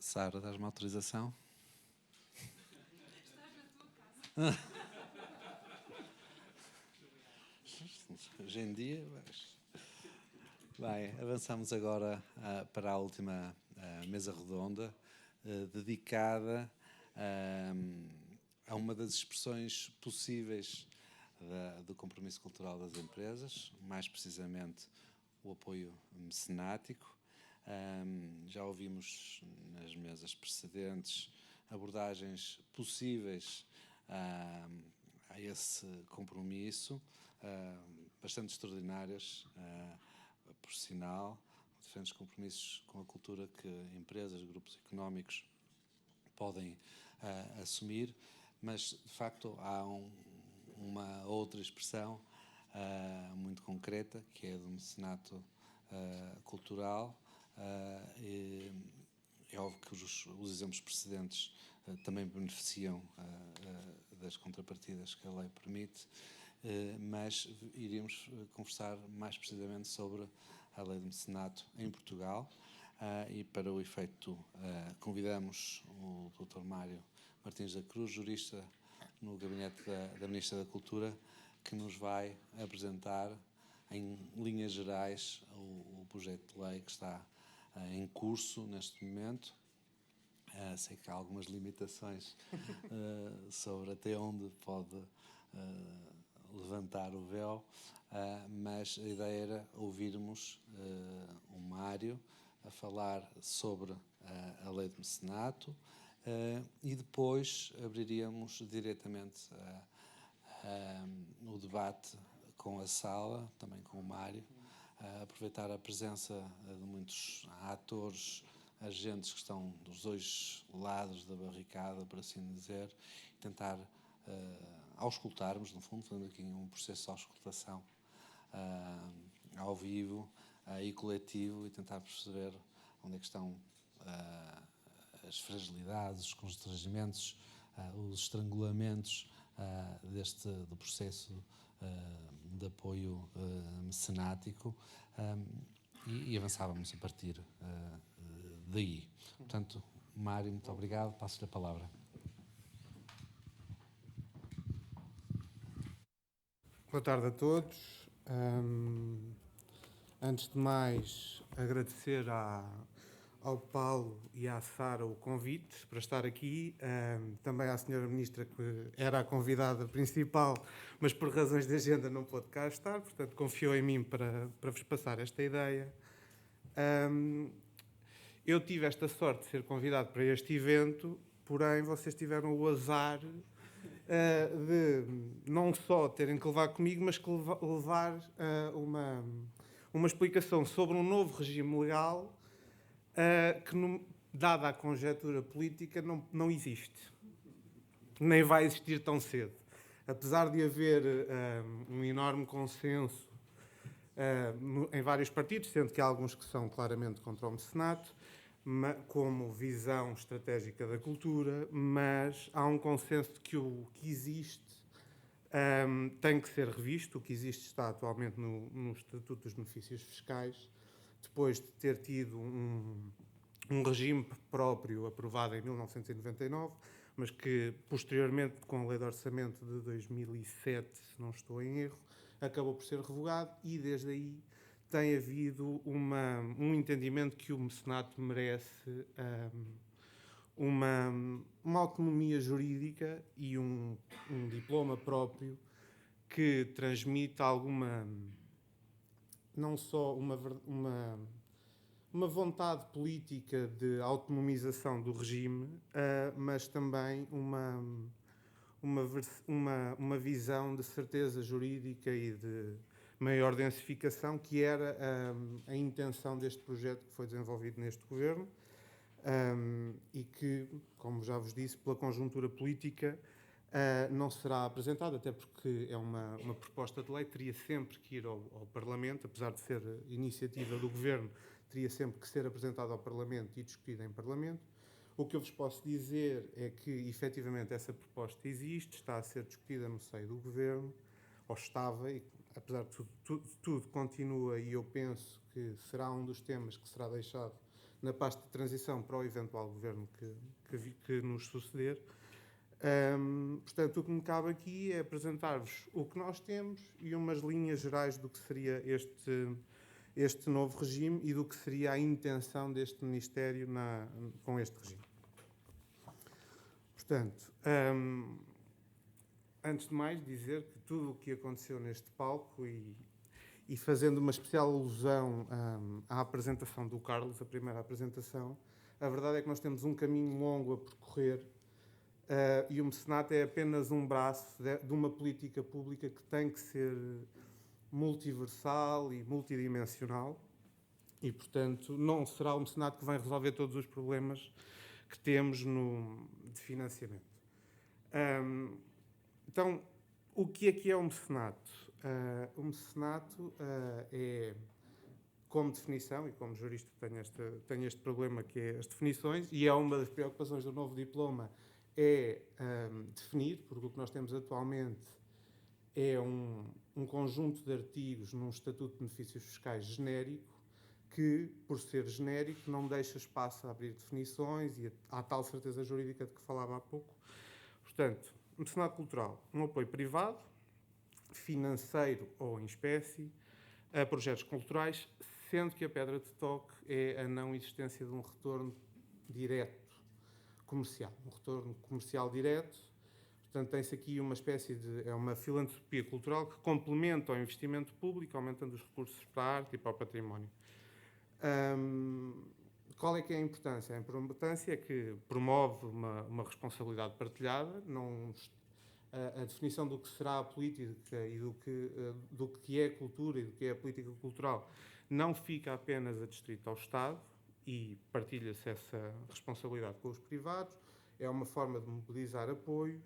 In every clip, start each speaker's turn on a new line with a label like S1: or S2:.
S1: Sara, dás-me autorização?
S2: Estás na tua casa.
S1: Hoje em dia, bem, avançamos agora para a última mesa redonda, dedicada a uma das expressões possíveis do compromisso cultural das empresas, mais precisamente o apoio mecenático. Já ouvimos nas mesas precedentes abordagens possíveis a esse compromisso, bastante extraordinárias, por sinal, diferentes compromissos com a cultura que empresas, grupos económicos podem assumir, mas de facto há uma outra expressão muito concreta, que é do mecenato cultural. É óbvio que os exemplos precedentes também beneficiam das contrapartidas que a lei permite, mas iríamos conversar mais precisamente sobre a lei do mecenato em Portugal, e para o efeito convidamos o Dr. Mário Martins da Cruz, jurista no gabinete da Ministra da Cultura, que nos vai apresentar em linhas gerais o projeto de lei que está em curso neste momento. Sei que há algumas limitações sobre até onde pode levantar o véu, mas a ideia era ouvirmos o Mário a falar sobre a lei do mecenato, e depois abriríamos diretamente o debate com a sala, também com o Mário, aproveitar a presença de muitos atores, agentes que estão dos dois lados da barricada, por assim dizer, e tentar auscultarmos, no fundo, fazendo aqui um processo de auscultação ao vivo e coletivo, e tentar perceber onde é que estão as fragilidades, os constrangimentos, os estrangulamentos do processo de apoio mecenático, e avançávamos a partir daí. Portanto, Mário, muito obrigado. Passo-lhe a palavra.
S3: Boa tarde a todos. Antes de mais, agradecer ao Paulo e à Sara o convite para estar aqui, também à Sra. Ministra, que era a convidada principal, mas por razões de agenda não pôde cá estar, portanto confiou em mim para vos passar esta ideia. Eu tive esta sorte de ser convidado para este evento, porém vocês tiveram o azar de não só terem que levar comigo, mas que levar uma explicação sobre um novo regime legal que, dada a conjectura política, não existe. Nem vai existir tão cedo. Apesar de haver um enorme consenso em vários partidos, sendo que há alguns que são claramente contra o mecenato, como visão estratégica da cultura, mas há um consenso de que o que existe tem que ser revisto. O que existe está atualmente no Estatuto dos Benefícios Fiscais, depois de ter tido um regime próprio aprovado em 1999, mas que posteriormente, com a Lei de Orçamento de 2007, se não estou em erro, acabou por ser revogado, e desde aí tem havido um entendimento que o mecenato merece uma autonomia jurídica e um diploma próprio que transmita não só uma vontade política de autonomização do regime, mas também uma visão de certeza jurídica e de maior densificação, que era a intenção deste projeto que foi desenvolvido neste governo, e que, como já vos disse, pela conjuntura política não será apresentado, até porque é uma proposta de lei, teria sempre que ir ao Parlamento, apesar de ser iniciativa do Governo, teria sempre que ser apresentada ao Parlamento e discutida em Parlamento. O que eu vos posso dizer é que, efetivamente, essa proposta existe, está a ser discutida no seio do Governo, ou estava, e apesar de tudo continua, e eu penso que será um dos temas que será deixado na pasta de transição para o eventual governo que nos suceder. Portanto, o que me cabe aqui é apresentar-vos o que nós temos e umas linhas gerais do que seria este novo regime e do que seria a intenção deste Ministério com este regime. Portanto, antes de mais dizer que tudo o que aconteceu neste palco e fazendo uma especial alusão à apresentação do Carlos, a primeira apresentação, a verdade é que nós temos um caminho longo a percorrer e o mecenato é apenas um braço de uma política pública que tem que ser multiversal e multidimensional e, portanto, não será o mecenato que vai resolver todos os problemas que temos de financiamento. Então, o que é o mecenato? O mecenato é, como definição, e como jurista tenho este problema que é as definições, e é uma das preocupações do novo diploma, é definir, porque o que nós temos atualmente é um conjunto de artigos num Estatuto de Benefícios Fiscais genérico, que, por ser genérico, não deixa espaço a abrir definições e à tal certeza jurídica de que falava há pouco. Portanto, mecenato cultural, um apoio privado, financeiro ou em espécie, a projetos culturais, sendo que a pedra de toque é a não existência de um retorno direto comercial. Um retorno comercial direto, portanto, tem-se aqui uma espécie de... é uma filantropia cultural que complementa o investimento público, aumentando os recursos para a arte e para o património. Qual é que é a importância? A importância é que promove uma responsabilidade partilhada, a definição do que será a política e do que é cultura e do que é a política cultural não fica apenas adstrita ao Estado e partilha-se essa responsabilidade com os privados, é uma forma de mobilizar apoios,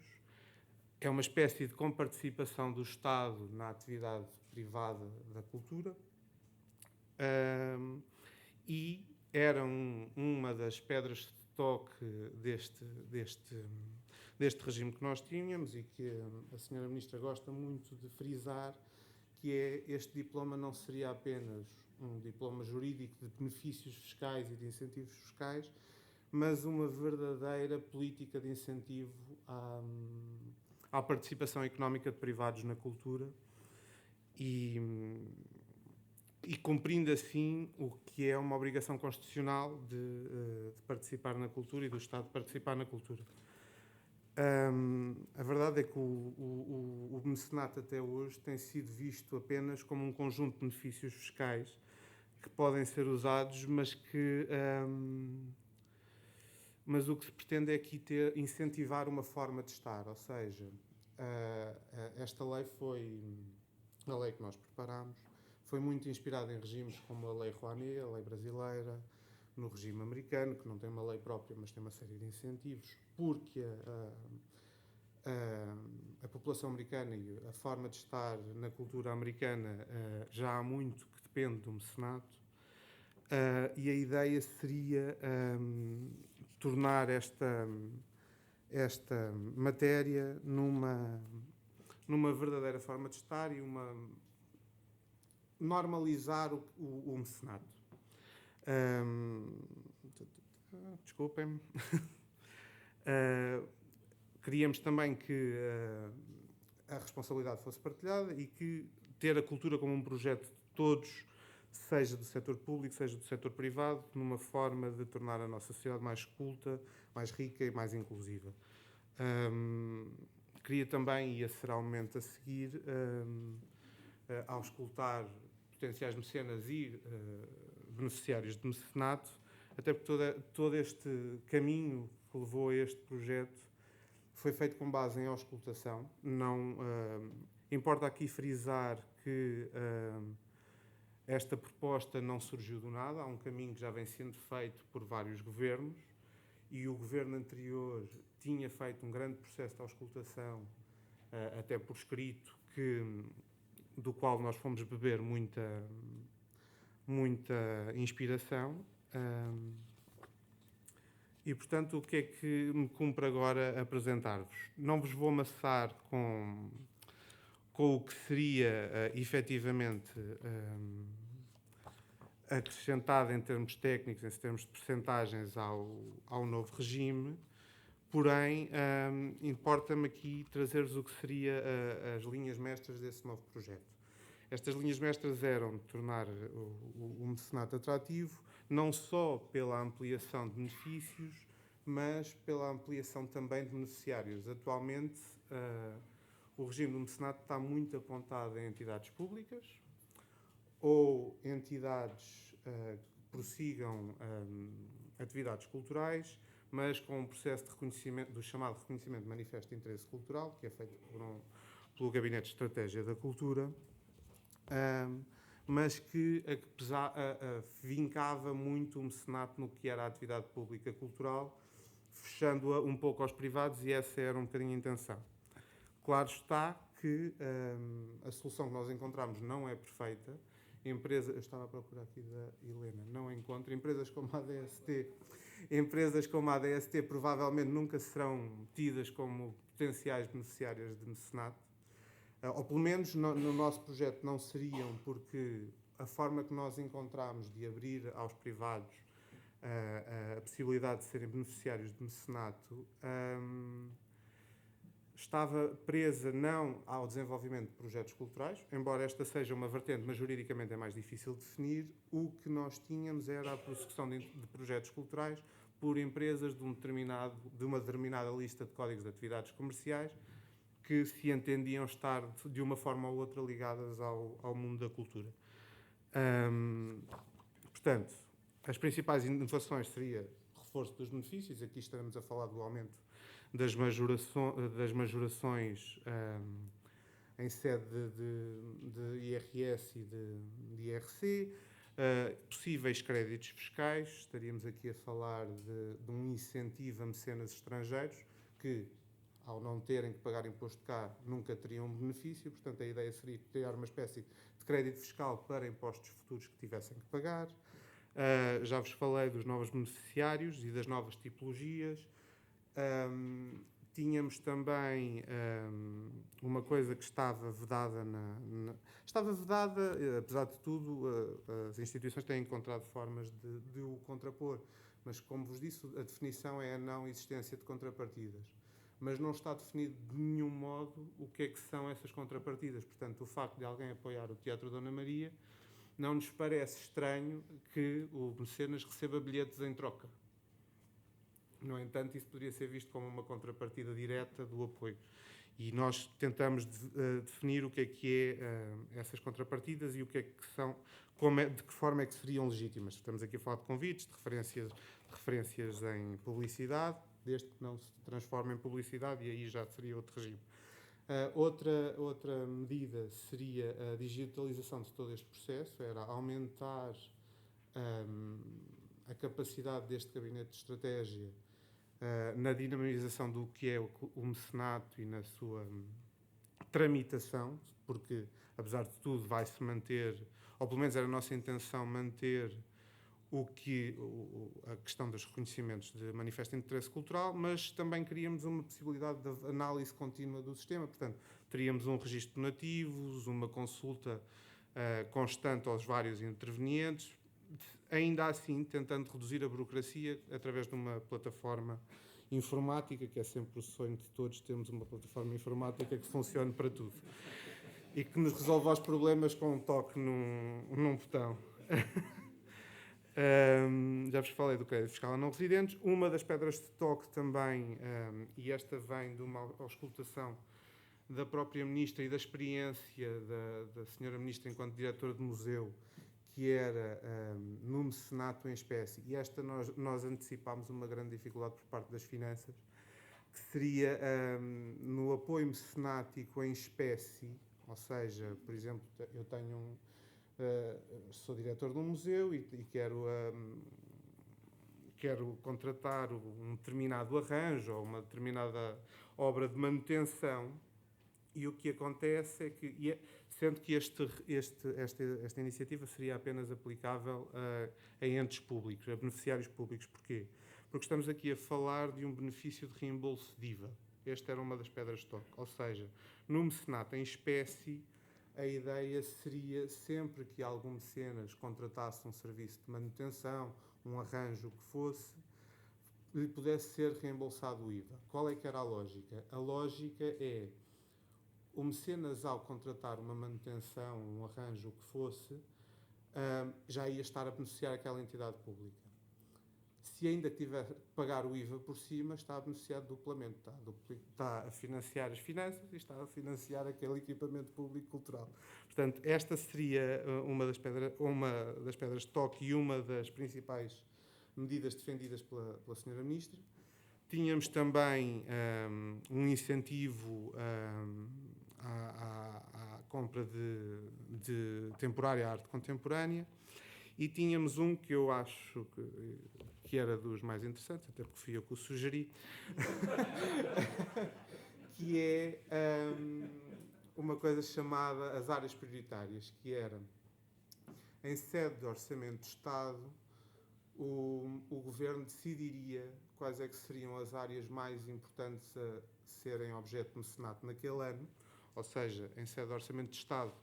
S3: é uma espécie de comparticipação do Estado na atividade privada da cultura e era uma das pedras de toque deste regime que nós tínhamos e que a Sra. Ministra gosta muito de frisar, que é este diploma não seria apenas um diploma jurídico de benefícios fiscais e de incentivos fiscais, mas uma verdadeira política de incentivo à participação económica de privados na cultura e cumprindo assim o que é uma obrigação constitucional de participar na cultura e do Estado de participar na cultura. A verdade é que o mecenato até hoje tem sido visto apenas como um conjunto de benefícios fiscais que podem ser usados, mas o que se pretende é aqui incentivar uma forma de estar, ou seja, esta lei a lei que nós preparámos, foi muito inspirada em regimes como a Lei Rouanet, a lei brasileira, no regime americano, que não tem uma lei própria, mas tem uma série de incentivos, porque a população americana e a forma de estar na cultura americana já há muito que depende do mecenato, e a ideia seria tornar esta matéria numa verdadeira forma de estar e normalizar o mecenato. Desculpem-me. Queríamos também que a responsabilidade fosse partilhada e que ter a cultura como um projeto de todos, seja do setor público, seja do setor privado, numa forma de tornar a nossa sociedade mais culta, mais rica e mais inclusiva. Queria também, e esse será o momento a seguir, ao escutar potenciais mecenas e beneficiários de mecenato, até porque todo este caminho que levou a este projeto foi feito com base em auscultação. Não importa aqui frisar que esta proposta não surgiu do nada, há um caminho que já vem sendo feito por vários governos e o governo anterior tinha feito um grande processo de auscultação, até por escrito, do qual nós fomos beber muita inspiração. E, portanto, o que é que me cumpre agora apresentar-vos? Não vos vou amassar com o que seria, efetivamente, acrescentada em termos técnicos, em termos de percentagens ao novo regime, porém, importa-me aqui trazer-vos o que seria as linhas mestras desse novo projeto. Estas linhas mestras eram tornar o mecenato atrativo, não só pela ampliação de benefícios, mas pela ampliação também de beneficiários. Atualmente, o regime do mecenato está muito apontado em entidades públicas ou entidades que prossigam atividades culturais, mas com um processo de reconhecimento, do chamado reconhecimento de manifesto de interesse cultural, que é feito pelo Gabinete de Estratégia da Cultura, mas que vincava muito o mecenato no que era a atividade pública cultural, fechando-a um pouco aos privados, e essa era um bocadinho a intenção. Claro está que a solução que nós encontramos não é perfeita. Eu estava a procurar aqui da Helena, não encontro. Empresas como a ADST provavelmente nunca serão tidas como potenciais beneficiárias de mecenato, ou pelo menos no nosso projeto não seriam, porque a forma que nós encontramos de abrir aos privados a possibilidade de serem beneficiários de mecenato estava presa não ao desenvolvimento de projetos culturais, embora esta seja uma vertente, mas juridicamente é mais difícil de definir. O que nós tínhamos era a prossecução de projetos culturais por empresas de uma determinada lista de códigos de atividades comerciais que se entendiam estar de uma forma ou outra ligadas ao mundo da cultura. Portanto, as principais inovações seria reforço dos benefícios. Aqui estaremos a falar do aumento das majorações em sede de IRS e de IRC, possíveis créditos fiscais. Estaríamos aqui a falar de um incentivo a mecenas estrangeiros que, ao não terem que pagar imposto cá, nunca teriam um benefício. Portanto, a ideia seria criar uma espécie de crédito fiscal para impostos futuros que tivessem que pagar. Já vos falei dos novos beneficiários e das novas tipologias. Tínhamos também uma coisa que estava vedada estava vedada, apesar de tudo, as instituições têm encontrado formas de o contrapor, mas, como vos disse, a definição é a não existência de contrapartidas. Mas não está definido de nenhum modo o que é que são essas contrapartidas. Portanto, o facto de alguém apoiar o Teatro Dona Maria não nos parece estranho que o mecenas receba bilhetes em troca. No entanto, isso poderia ser visto como uma contrapartida direta do apoio. E nós tentamos definir o que é essas contrapartidas e o que é que são, de que forma é que seriam legítimas. Estamos aqui a falar de convites, de referências em publicidade, desde que não se transforme em publicidade, e aí já seria outro regime. Outra medida seria a digitalização de todo este processo, era aumentar a capacidade deste gabinete de estratégia na dinamização do que é o mecenato e na sua tramitação, porque, apesar de tudo, vai-se manter, ou pelo menos era a nossa intenção, manter a questão dos reconhecimentos de manifesto de interesse cultural, mas também queríamos uma possibilidade de análise contínua do sistema. Portanto, teríamos um registro de nativos, uma consulta constante aos vários intervenientes, ainda assim tentando reduzir a burocracia através de uma plataforma informática, que é sempre o sonho de todos, temos uma plataforma informática que funcione para tudo e que nos resolva os problemas com um toque num botão. Já vos falei do crédito fiscal a não residentes. Uma das pedras de toque também, e esta vem de uma auscultação da própria Ministra e da experiência da Senhora Ministra enquanto diretora de museu, que era no mecenato em espécie, e esta nós antecipámos uma grande dificuldade por parte das finanças, que seria no apoio mecenático em espécie, ou seja, por exemplo, eu tenho sou diretor de um museu e quero contratar um determinado arranjo ou uma determinada obra de manutenção, e o que acontece é que, sendo que esta iniciativa seria apenas aplicável a entes públicos, a beneficiários públicos. Porquê? Porque estamos aqui a falar de um benefício de reembolso de IVA. Esta era uma das pedras de toque. Ou seja, no mecenato em espécie, a ideia seria, sempre que algum mecenas contratasse um serviço de manutenção, um arranjo, o que fosse, lhe pudesse ser reembolsado o IVA. Qual é que era a lógica? A lógica é, o mecenas, ao contratar uma manutenção, um arranjo, o que fosse, já ia estar a beneficiar aquela entidade pública. Se ainda tiver que pagar o IVA por cima, está a beneficiar duplamente. Está a financiar as finanças e está a financiar aquele equipamento público cultural. Portanto, esta seria uma das pedras de toque e uma das principais medidas defendidas pela Sra. Ministra. Tínhamos também um incentivo à compra de temporária arte contemporânea, e tínhamos um que eu acho que era dos mais interessantes, até porque fui eu que o sugeri, que é uma coisa chamada as áreas prioritárias, que era, em sede de orçamento de Estado, o Governo decidiria quais é que seriam as áreas mais importantes a serem objeto de mecenato naquele ano, ou seja, em sede de orçamento de Estado,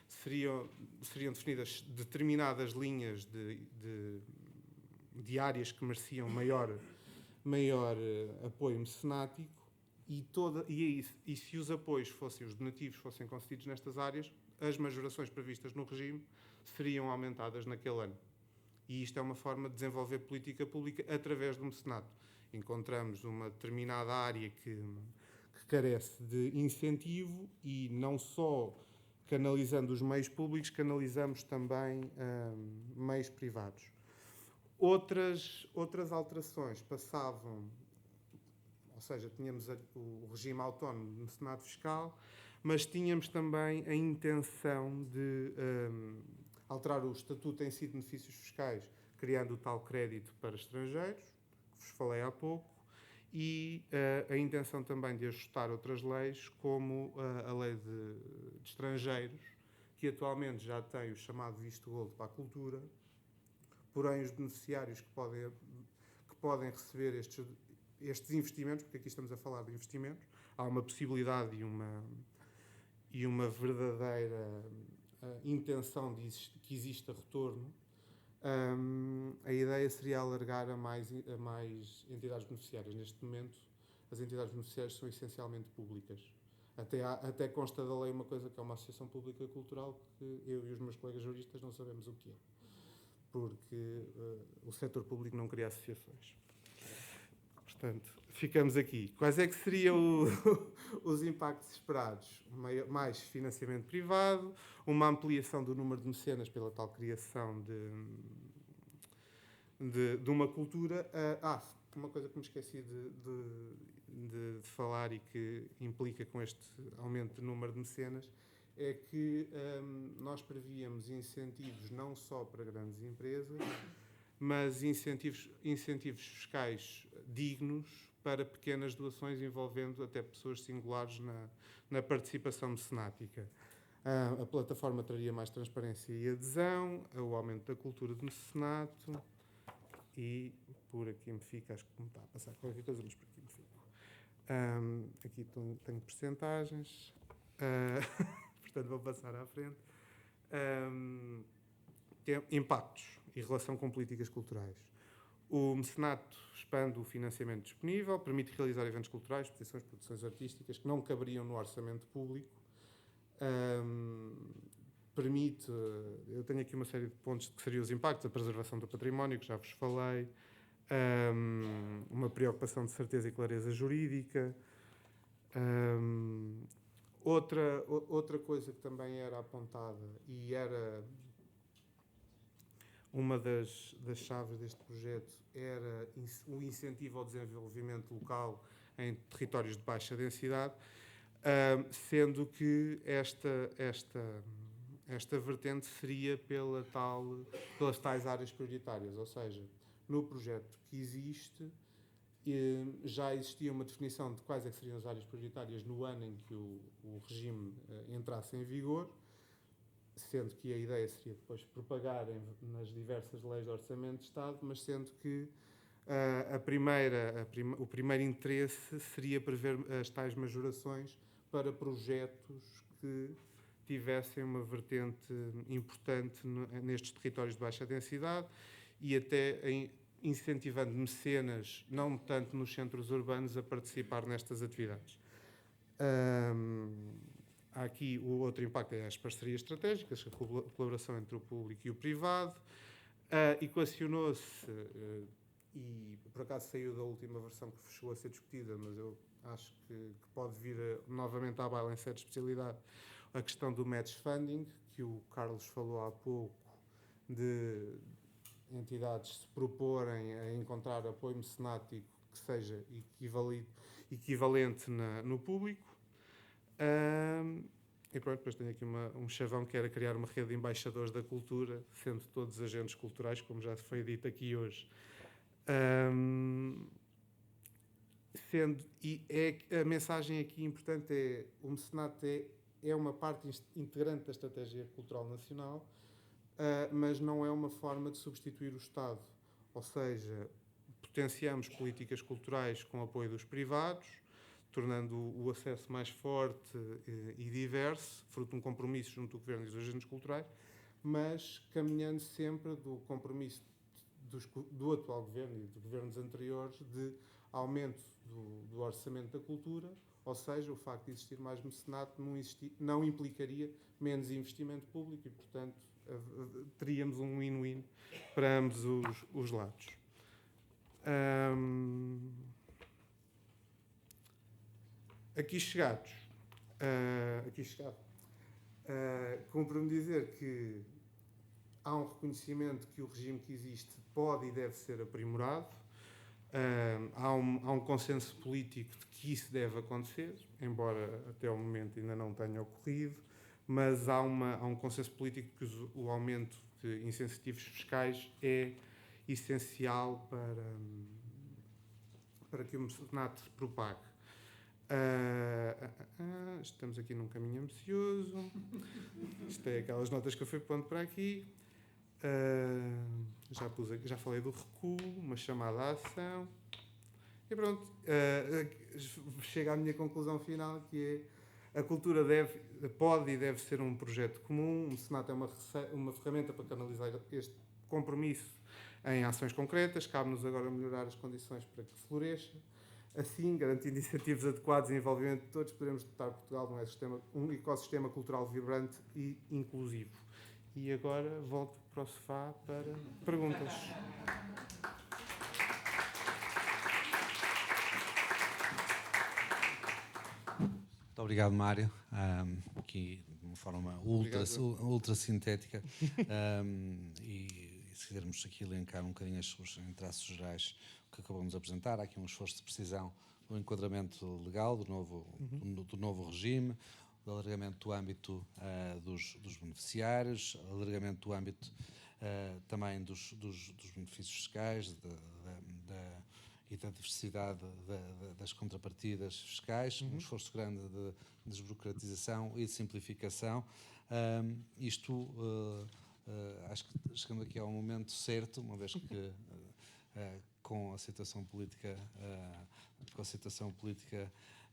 S3: seriam definidas determinadas linhas de áreas que mereciam maior apoio mecenático, e se os apoios os donativos fossem concedidos nestas áreas, as majorações previstas no regime seriam aumentadas naquele ano. E isto é uma forma de desenvolver política pública através do mecenato. Encontramos uma determinada área que carece de incentivo, e não só canalizando os meios públicos, canalizamos também meios privados. Outras alterações passavam, ou seja, tínhamos o regime autónomo de mecenato fiscal, mas tínhamos também a intenção de alterar o estatuto em si de benefícios fiscais, criando o tal crédito para estrangeiros, que vos falei há pouco, e a intenção também de ajustar outras leis, como a lei de estrangeiros, que atualmente já tem o chamado visto gold para a cultura, porém os beneficiários que podem receber estes investimentos, porque aqui estamos a falar de investimentos, há uma possibilidade e uma verdadeira intenção que exista retorno. A ideia seria alargar a mais entidades beneficiárias. Neste momento, as entidades beneficiárias são essencialmente públicas. Até consta da lei uma coisa que é uma associação pública cultural, que eu e os meus colegas juristas não sabemos o que é, porque o setor público não cria associações. Portanto, ficamos aqui. Quais é que seriam os impactos esperados? Mais financiamento privado, uma ampliação do número de mecenas pela tal criação de uma cultura. Uma coisa que me esqueci de falar e que implica com este aumento de número de mecenas é que nós prevíamos incentivos não só para grandes empresas, mas incentivos fiscais dignos para pequenas doações, envolvendo até pessoas singulares na participação mecenática. A plataforma traria mais transparência e adesão, o aumento da cultura de mecenato, e por aqui me fica, acho que me está a passar qualquer coisa, mas por aqui me fico. Aqui tenho percentagens, portanto vou passar à frente. Impactos e relação com políticas culturais. O mecenato expande o financiamento disponível, permite realizar eventos culturais, exposições, produções artísticas que não caberiam no orçamento público. Permite, eu tenho aqui uma série de pontos que seriam os impactos: a preservação do património, que já vos falei, uma preocupação de certeza e clareza jurídica. Outra coisa que também era apontada e era uma das chaves deste projeto era o incentivo ao desenvolvimento local em territórios de baixa densidade, sendo que esta vertente seria pelas tais áreas prioritárias, ou seja, no projeto que existe já existia uma definição de quais é que seriam as áreas prioritárias no ano em que o regime entrasse em vigor, sendo que a ideia seria depois propagar nas diversas leis de orçamento de Estado, mas sendo que o primeiro interesse seria prever as tais majorações para projetos que tivessem uma vertente importante nestes territórios de baixa densidade e até incentivando mecenas, não tanto nos centros urbanos, a participar nestas atividades. Há aqui o outro impacto, é as parcerias estratégicas, a colaboração entre o público e o privado. Equacionou-se, e por acaso saiu da última versão que chegou a ser discutida, mas eu acho que pode vir novamente à baila em certa especialidade, a questão do match funding, que o Carlos falou há pouco, de entidades se proporem a encontrar apoio mecenático que seja equivalente no público. E pronto, depois tenho aqui um chavão que era criar uma rede de embaixadores da cultura, sendo todos agentes culturais, como já foi dito aqui hoje. A mensagem aqui importante é: o mecenato é uma parte integrante da estratégia cultural nacional, mas não é uma forma de substituir o Estado. Ou seja, potenciamos políticas culturais com apoio dos privados, tornando o acesso mais forte e diverso, fruto de um compromisso junto do Governo e dos agentes culturais, mas caminhando sempre do compromisso do atual Governo e de governos anteriores de aumento do orçamento da cultura, ou seja, o facto de existir mais mecenato não implicaria menos investimento público e, portanto, teríamos um win-win para ambos os lados. Aqui chegado, cumpre-me dizer que há um reconhecimento que o regime que existe pode e deve ser aprimorado. Há um consenso político de que isso deve acontecer, embora até ao momento ainda não tenha ocorrido, mas há um consenso político de que o aumento de incentivos fiscais é essencial para que o mecenato se propague. Estamos aqui num caminho ambicioso. Isto é aquelas notas que eu fui pondo para aqui. Já falei do recuo, uma chamada à ação. E pronto, chega à minha conclusão final, que é: a cultura pode e deve ser um projeto comum. O mecenato é uma ferramenta para canalizar este compromisso em ações concretas. Cabe-nos agora melhorar as condições para que floresça. Assim, garantindo incentivos adequados e envolvimento de todos, poderemos dotar Portugal de um ecossistema cultural vibrante e inclusivo. E agora volto para o sofá para perguntas.
S1: Muito obrigado, Mário. Aqui de uma forma ultra sintética. E se quisermos aqui elencar um bocadinho em traços gerais que acabamos de apresentar, há aqui um esforço de precisão no enquadramento legal do novo regime, do alargamento do âmbito dos beneficiários, alargamento do âmbito também dos benefícios fiscais e da diversidade das contrapartidas fiscais, um esforço grande de desburocratização e de simplificação. Acho que chegamos aqui ao momento certo, uma vez que com a situação política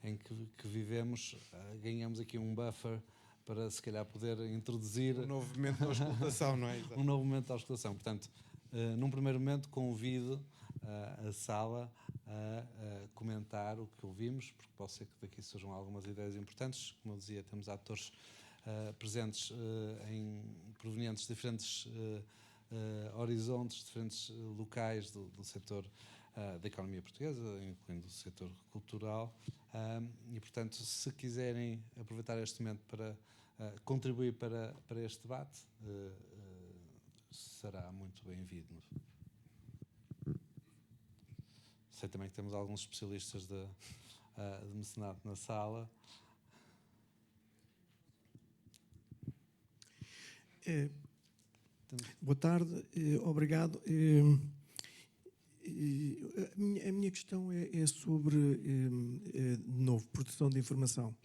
S1: em que vivemos, ganhamos aqui um buffer para se calhar poder introduzir
S3: um novo momento da auscultação, não é?
S1: Um novo momento da auscultação. Portanto, num primeiro momento convido a sala a comentar o que ouvimos, porque pode ser que daqui surjam algumas ideias importantes. Como eu dizia, temos atores presentes provenientes de diferentes horizontes, diferentes locais do setor da economia portuguesa, incluindo o setor cultural, e portanto, se quiserem aproveitar este momento para contribuir para este debate, será muito bem-vindo. Sei também que temos alguns especialistas de mecenato na sala.
S2: Boa tarde, obrigado. A minha questão é sobre, de novo, produção de informação.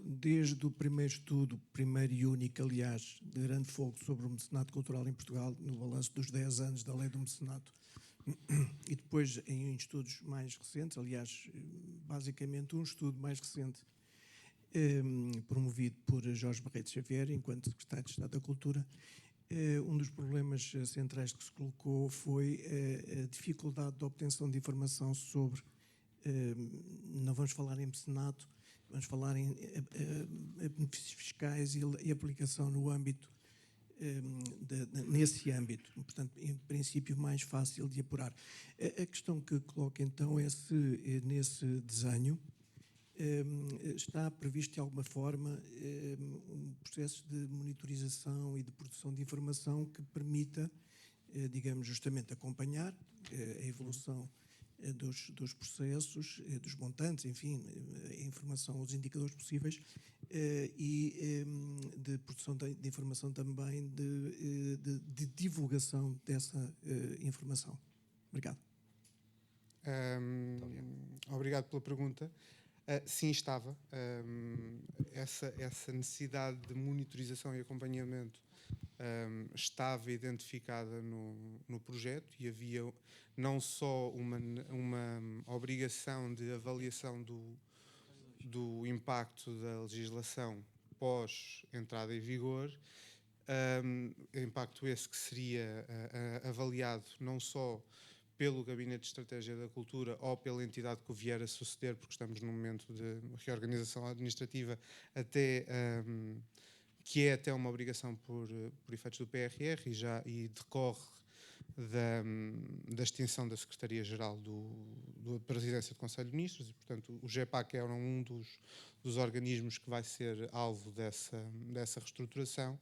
S2: Desde o primeiro estudo, primeiro e único, aliás, de grande foco sobre o mecenato cultural em Portugal, no balanço dos 10 anos da lei do mecenato, e depois em estudos mais recentes, aliás, basicamente um estudo mais recente, promovido por Jorge Barreto Xavier, enquanto Secretário de Estado da Cultura. Um dos problemas centrais que se colocou foi a dificuldade de obtenção de informação sobre, não vamos falar em mecenato, vamos falar em benefícios fiscais e aplicação no âmbito, nesse âmbito, portanto, em princípio, mais fácil de apurar. A questão que coloco então é se nesse desenho está previsto de alguma forma um processo de monitorização e de produção de informação que permita, digamos, justamente acompanhar a evolução dos processos, dos montantes, enfim, a informação, os indicadores possíveis e de produção de informação também de divulgação dessa informação. Obrigado.
S3: Obrigado pela pergunta. Sim, estava. Essa necessidade de monitorização e acompanhamento estava identificada no projeto e havia não só uma obrigação de avaliação do impacto da legislação pós entrada em vigor, impacto esse que seria avaliado não só pelo Gabinete de Estratégia da Cultura ou pela entidade que o vier a suceder, porque estamos num momento de reorganização administrativa, que é até uma obrigação por efeitos do PRR e decorre da extinção da Secretaria-Geral da Presidência do Conselho de Ministros, e, portanto, o GEPAC era um dos organismos que vai ser alvo dessa reestruturação.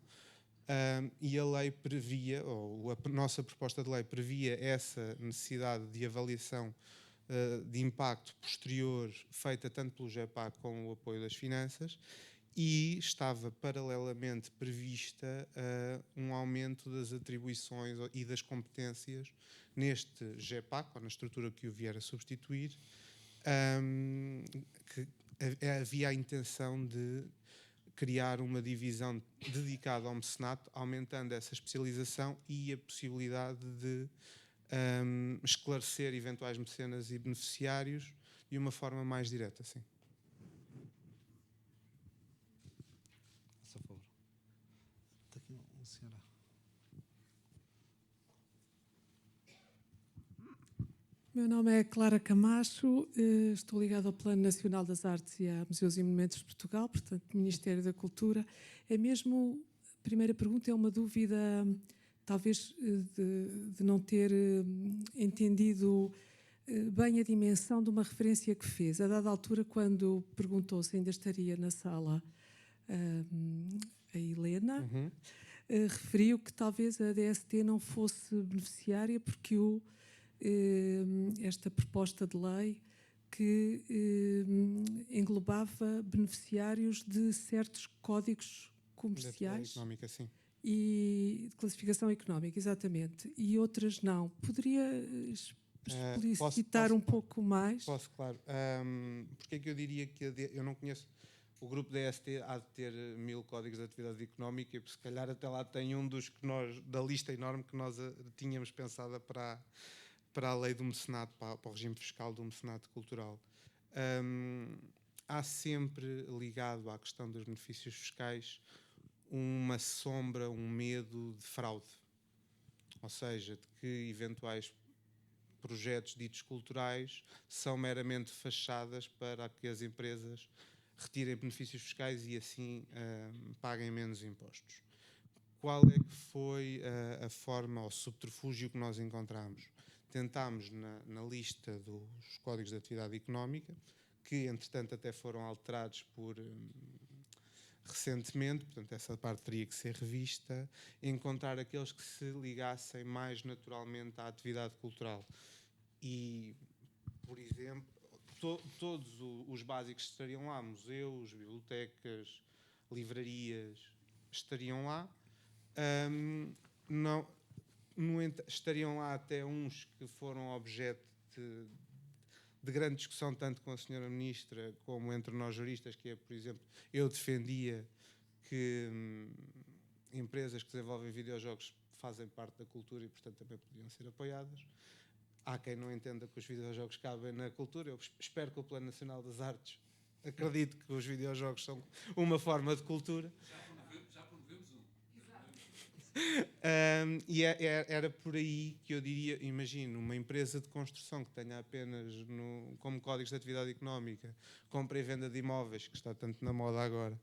S3: E a lei previa, ou a nossa proposta de lei previa essa necessidade de avaliação de impacto posterior feita tanto pelo GEPAC como o apoio das finanças, e estava paralelamente prevista um aumento das atribuições e das competências neste GEPAC, ou na estrutura que o vier a substituir, que havia a intenção de criar uma divisão dedicada ao mecenato, aumentando essa especialização e a possibilidade de esclarecer eventuais mecenas e beneficiários de uma forma mais direta, sim.
S1: Por favor. Está aqui uma senhora.
S4: Meu nome é Clara Camacho, estou ligada ao Plano Nacional das Artes e a Museus e Monumentos de Portugal, portanto, Ministério da Cultura. É mesmo, a primeira pergunta é uma dúvida, talvez, de não ter entendido bem a dimensão de uma referência que fez. A dada altura, quando perguntou se ainda estaria na sala a Helena, referiu que talvez a DST não fosse beneficiária porque esta proposta de lei que englobava beneficiários de certos códigos comerciais
S3: Económica, sim.
S4: E de classificação económica, exatamente, e outras não. Poderia explicitar um pouco mais?
S3: Posso, claro. Porque é que eu diria que eu não conheço. O grupo DST há de ter 1000 códigos de atividade económica e se calhar até lá tem um dos que da lista enorme que nós tínhamos pensada para a lei do mecenato, para o regime fiscal do mecenato cultural. Há sempre ligado à questão dos benefícios fiscais uma sombra, um medo de fraude. Ou seja, de que eventuais projetos ditos culturais são meramente fachadas para que as empresas retirem benefícios fiscais e assim paguem menos impostos. Qual é que foi a forma ou subterfúgio que nós encontramos? Tentámos na lista dos códigos de atividade económica, que entretanto até foram alterados recentemente, portanto essa parte teria que ser revista, encontrar aqueles que se ligassem mais naturalmente à atividade cultural. E, por exemplo, todos os básicos estariam lá, museus, bibliotecas, livrarias, estariam lá. Estariam lá até uns que foram objeto de grande discussão, tanto com a senhora Ministra como entre nós juristas, que é, por exemplo, eu defendia que empresas que desenvolvem videojogos fazem parte da cultura e, portanto, também podiam ser apoiadas. Há quem não entenda que os videojogos cabem na cultura. Eu espero que o Plano Nacional das Artes acredito que os videojogos são uma forma de cultura.
S1: Já promovemos um.
S3: Era por aí que eu diria, imagino, uma empresa de construção que tenha apenas como códigos de atividade económica compra e venda de imóveis, que está tanto na moda agora,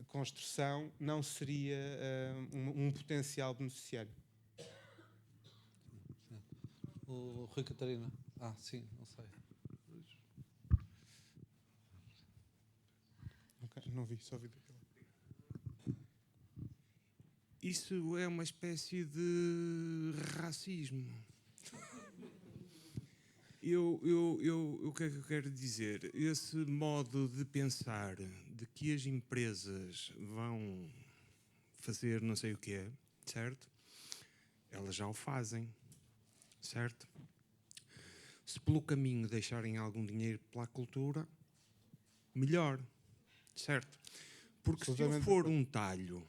S3: construção não seria um potencial beneficiário.
S1: O Rui Catarina. Sim, não sei.
S3: Okay, não vi, só vi daquela.
S5: Isso é uma espécie de racismo. O que é que eu quero dizer? Esse modo de pensar de que as empresas vão fazer não sei o que é, certo? Elas já o fazem, certo? Se pelo caminho deixarem algum dinheiro pela cultura, melhor, certo? Porque se eu for um talho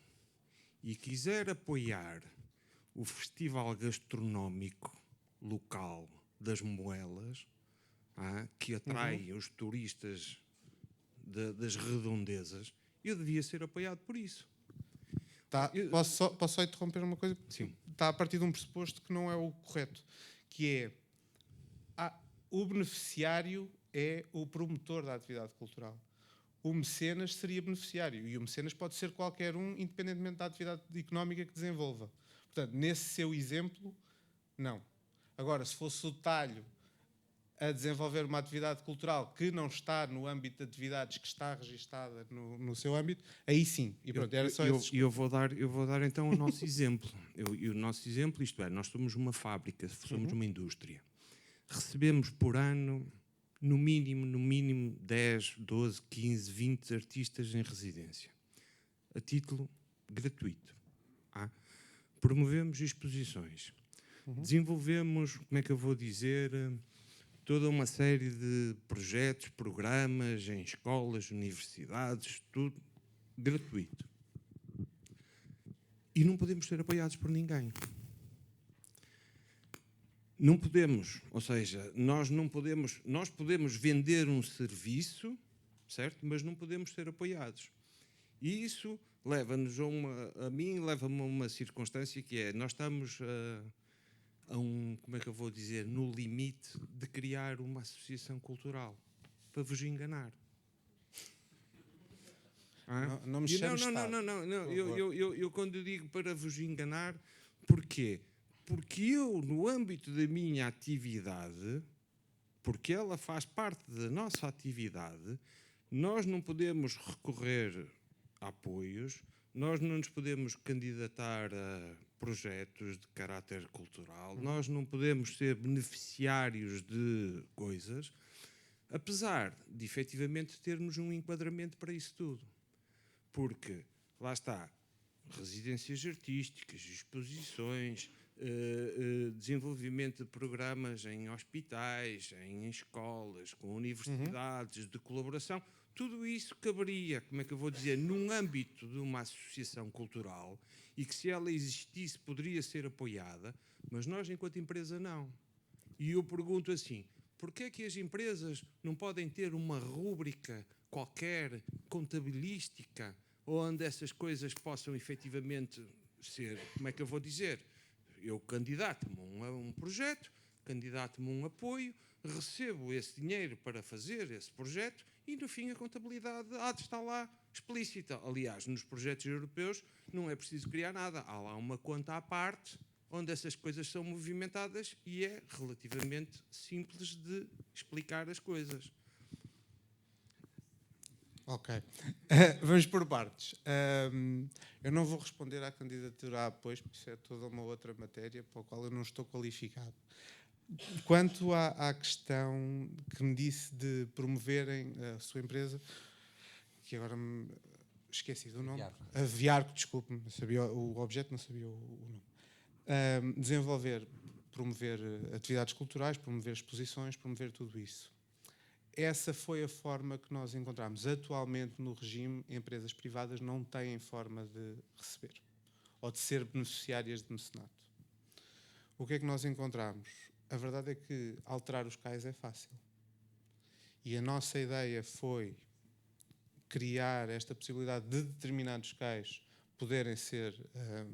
S5: e quiser apoiar o festival gastronómico local das Moelas, que atrai os turistas das redondezas, eu devia ser apoiado por isso.
S3: Posso só interromper uma coisa?
S5: Sim.
S3: Está a partir de um pressuposto que não é o correto, que é o beneficiário é o promotor da atividade cultural. O mecenas seria beneficiário e o mecenas pode ser qualquer um, independentemente da atividade económica que desenvolva. Portanto, nesse seu exemplo, não. Agora, se fosse o talho a desenvolver uma atividade cultural que não está no âmbito de atividades que está registada no seu âmbito, aí sim. E pronto, era só isso.
S5: Eu vou dar então o nosso exemplo. E o nosso exemplo, isto é, nós somos uma fábrica, somos uma indústria. Recebemos por ano, no mínimo 10, 12, 15, 20 artistas em residência. A título gratuito. Promovemos exposições. Desenvolvemos, como é que eu vou dizer, toda uma série de projetos, programas em escolas, universidades, tudo gratuito. E não podemos ser apoiados por ninguém. Não podemos, ou seja, nós podemos vender um serviço, certo? Mas não podemos ser apoiados. E isso leva-nos leva-me a uma circunstância que é, nós estamos como é que eu vou dizer, no limite de criar uma associação cultural, para vos enganar.
S3: Não me chame Estado.
S5: Não. Eu quando digo para vos enganar, porquê? Porque eu, no âmbito da minha atividade, porque ela faz parte da nossa atividade, nós não podemos recorrer a apoios, nós não nos podemos candidatar a projetos de caráter cultural, nós não podemos ser beneficiários de coisas, apesar de efetivamente termos um enquadramento para isso tudo. Porque, lá está, residências artísticas, exposições, desenvolvimento de programas em hospitais, em escolas, com universidades, de colaboração, tudo isso caberia, como é que eu vou dizer, num âmbito de uma associação cultural e que, se ela existisse, poderia ser apoiada, mas nós, enquanto empresa, não. E eu pergunto assim, porquê é que as empresas não podem ter uma rúbrica qualquer, contabilística, onde essas coisas possam efetivamente ser, como é que eu vou dizer, eu candidato-me a um projeto, candidato-me a um apoio, recebo esse dinheiro para fazer esse projeto e, no fim, a contabilidade há de estar lá explícita. Aliás, nos projetos europeus não é preciso criar nada. Há lá uma conta à parte onde essas coisas são movimentadas e é relativamente simples de explicar as coisas.
S3: Ok. Vamos por partes. Eu não vou responder à candidatura a apoios, porque isso é toda uma outra matéria para a qual eu não estou qualificado. Quanto à questão que me disse de promoverem a sua empresa, que agora me esqueci do nome. A Viarco, desculpe-me, sabia o objeto, não sabia o nome. Promover atividades culturais, promover exposições, promover tudo isso. Essa foi a forma que nós encontramos. Atualmente, no regime, empresas privadas não têm forma de receber ou de ser beneficiárias de mecenato. O que é que nós encontramos? A verdade é que alterar os cais é fácil. E a nossa ideia foi criar esta possibilidade de determinados cais poderem ser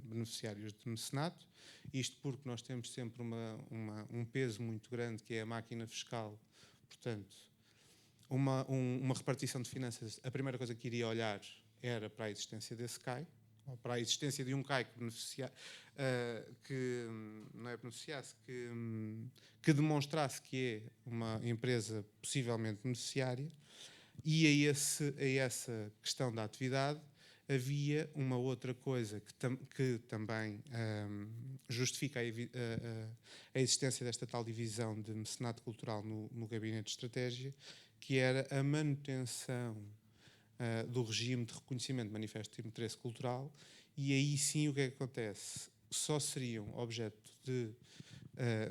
S3: beneficiários de mecenato. Isto porque nós temos sempre um peso muito grande, que é a máquina fiscal. Portanto, uma repartição de finanças, a primeira coisa que iria olhar era para a existência desse CAI, ou para a existência de um CAI que não é beneficiasse, que demonstrasse que é uma empresa possivelmente beneficiária. E a essa questão da atividade havia uma outra coisa que também justifica a existência desta tal divisão de mecenato cultural no Gabinete de Estratégia, que era a manutenção do regime de reconhecimento de manifesto de interesse cultural. E aí sim o que é que acontece? Só seriam objeto de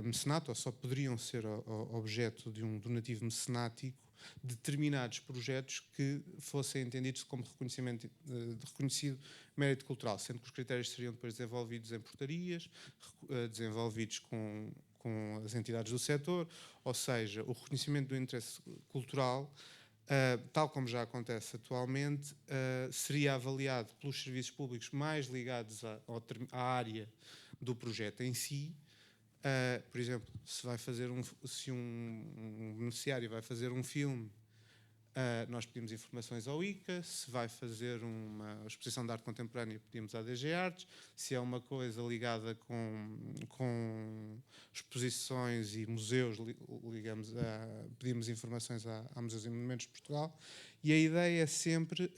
S3: mecenato, ou só poderiam ser objeto de um donativo mecenático determinados projetos que fossem entendidos como reconhecido mérito cultural, sendo que os critérios seriam depois desenvolvidos em portarias, desenvolvidos com as entidades do setor, ou seja, o reconhecimento do interesse cultural, tal como já acontece atualmente, seria avaliado pelos serviços públicos mais ligados à área do projeto em si. Por exemplo, se um beneficiário vai fazer um filme, nós pedimos informações ao ICA. Se vai fazer uma exposição de arte contemporânea, pedimos à DG Artes. Se é uma coisa ligada com exposições e museus, pedimos informações à Museus e Monumentos de Portugal. E a ideia é sempre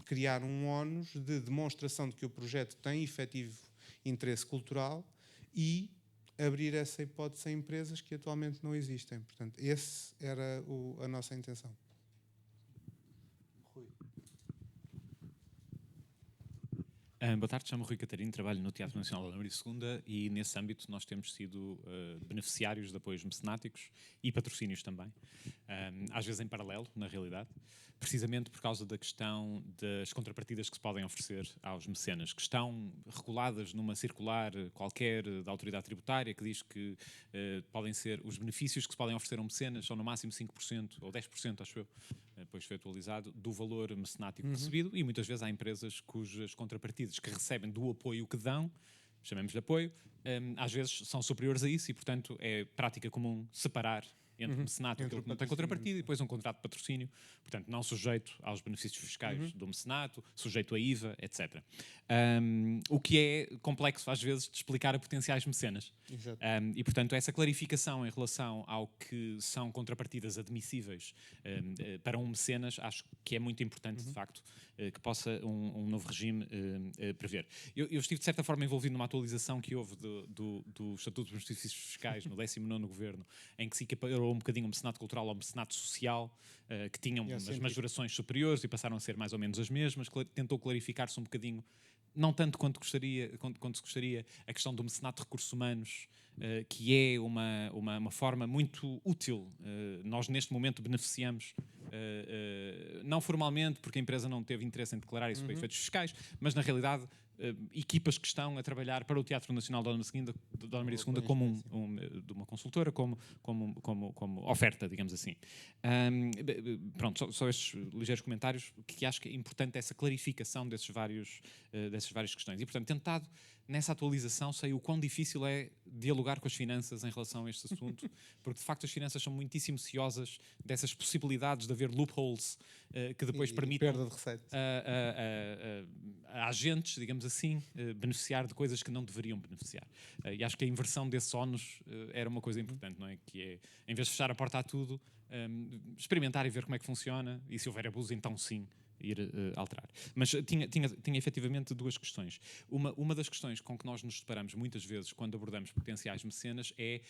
S3: criar um ónus de demonstração de que o projeto tem efetivo interesse cultural e abrir essa hipótese a empresas que atualmente não existem. Portanto, essa era a nossa intenção. Rui.
S6: Boa tarde, chamo-me Rui Catarino, trabalho no Teatro Nacional da Maria II e nesse âmbito nós temos sido beneficiários de apoios mecenáticos e patrocínios também, às vezes em paralelo, na realidade, precisamente por causa da questão das contrapartidas que se podem oferecer aos mecenas, que estão reguladas numa circular qualquer da autoridade tributária, que diz que podem ser os benefícios que se podem oferecer a um mecenas são no máximo 5% ou 10%, acho eu, depois foi atualizado, do valor mecenático recebido, e muitas vezes há empresas cujas contrapartidas que recebem do apoio que dão, chamemos de apoio, às vezes são superiores a isso e, portanto, é prática comum separar entre mecenato, aquilo que não tem contrapartida, e depois um contrato de patrocínio, portanto, não sujeito aos benefícios fiscais do mecenato, sujeito a IVA, etc. O que é complexo, às vezes, de explicar a potenciais mecenas. E, portanto, essa clarificação em relação ao que são contrapartidas admissíveis para um mecenas, acho que é muito importante, de facto, que possa um novo regime prever. Eu estive, de certa forma, envolvido numa atualização que houve do Estatuto dos Benefícios Fiscais no 19º Governo, em que se equiparou um bocadinho o mecenato cultural ao mecenato social, que tinham umas majorações superiores e passaram a ser mais ou menos as mesmas. Tentou clarificar-se um bocadinho, não tanto quanto se gostaria, a questão do mecenato de recursos humanos, que é uma forma muito útil. Nós, neste momento, beneficiamos, não formalmente, porque a empresa não teve interesse em declarar isso para efeitos fiscais, mas, na realidade, equipas que estão a trabalhar para o Teatro Nacional da Dona Maria II como de uma consultora, como oferta, digamos assim. Pronto, só estes ligeiros comentários, que acho que é importante essa clarificação dessas várias questões. E, portanto, tentado nessa atualização, sei o quão difícil é dialogar com as finanças em relação a este assunto, porque de facto as finanças são muitíssimo ciosas dessas possibilidades de haver loopholes que depois permitem
S3: perda de receita.
S6: a agentes, digamos assim, beneficiar de coisas que não deveriam beneficiar. E acho que a inversão desses ónus era uma coisa importante, não é? Que é, em vez de fechar a porta a tudo, experimentar e ver como é que funciona, e se houver abuso, então sim, ir alterar. Mas tinha efetivamente duas questões. Uma das questões com que nós nos deparamos muitas vezes quando abordamos potenciais mecenas é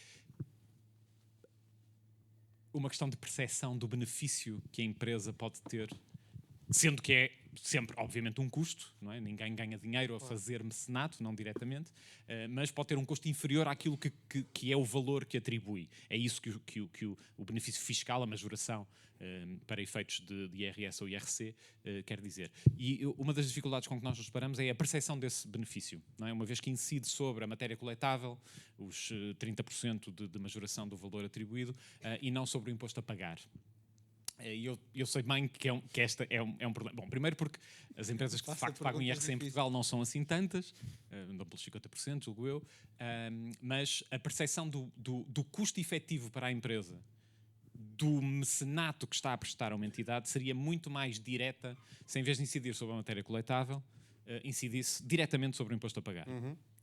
S6: uma questão de percepção do benefício que a empresa pode ter, sendo que é sempre, obviamente, um custo, não é? Ninguém ganha dinheiro a fazer mecenato, não diretamente, mas pode ter um custo inferior àquilo que é o valor que atribui. É isso que o benefício fiscal, a majoração para efeitos de IRS ou IRC, quer dizer. E uma das dificuldades com que nós nos deparamos é a percepção desse benefício, não é? Uma vez que incide sobre a matéria coletável, os 30% de majoração do valor atribuído, e não sobre o imposto a pagar. E eu sei bem que esta é um problema. Bom, primeiro porque as empresas que de facto pagam IRC em Portugal não são assim tantas, andam pelos 50%, julgo eu, mas a percepção do custo efetivo para a empresa do mecenato que está a prestar a uma entidade seria muito mais direta se, em vez de incidir sobre a matéria coletável, incidisse diretamente sobre o imposto a pagar.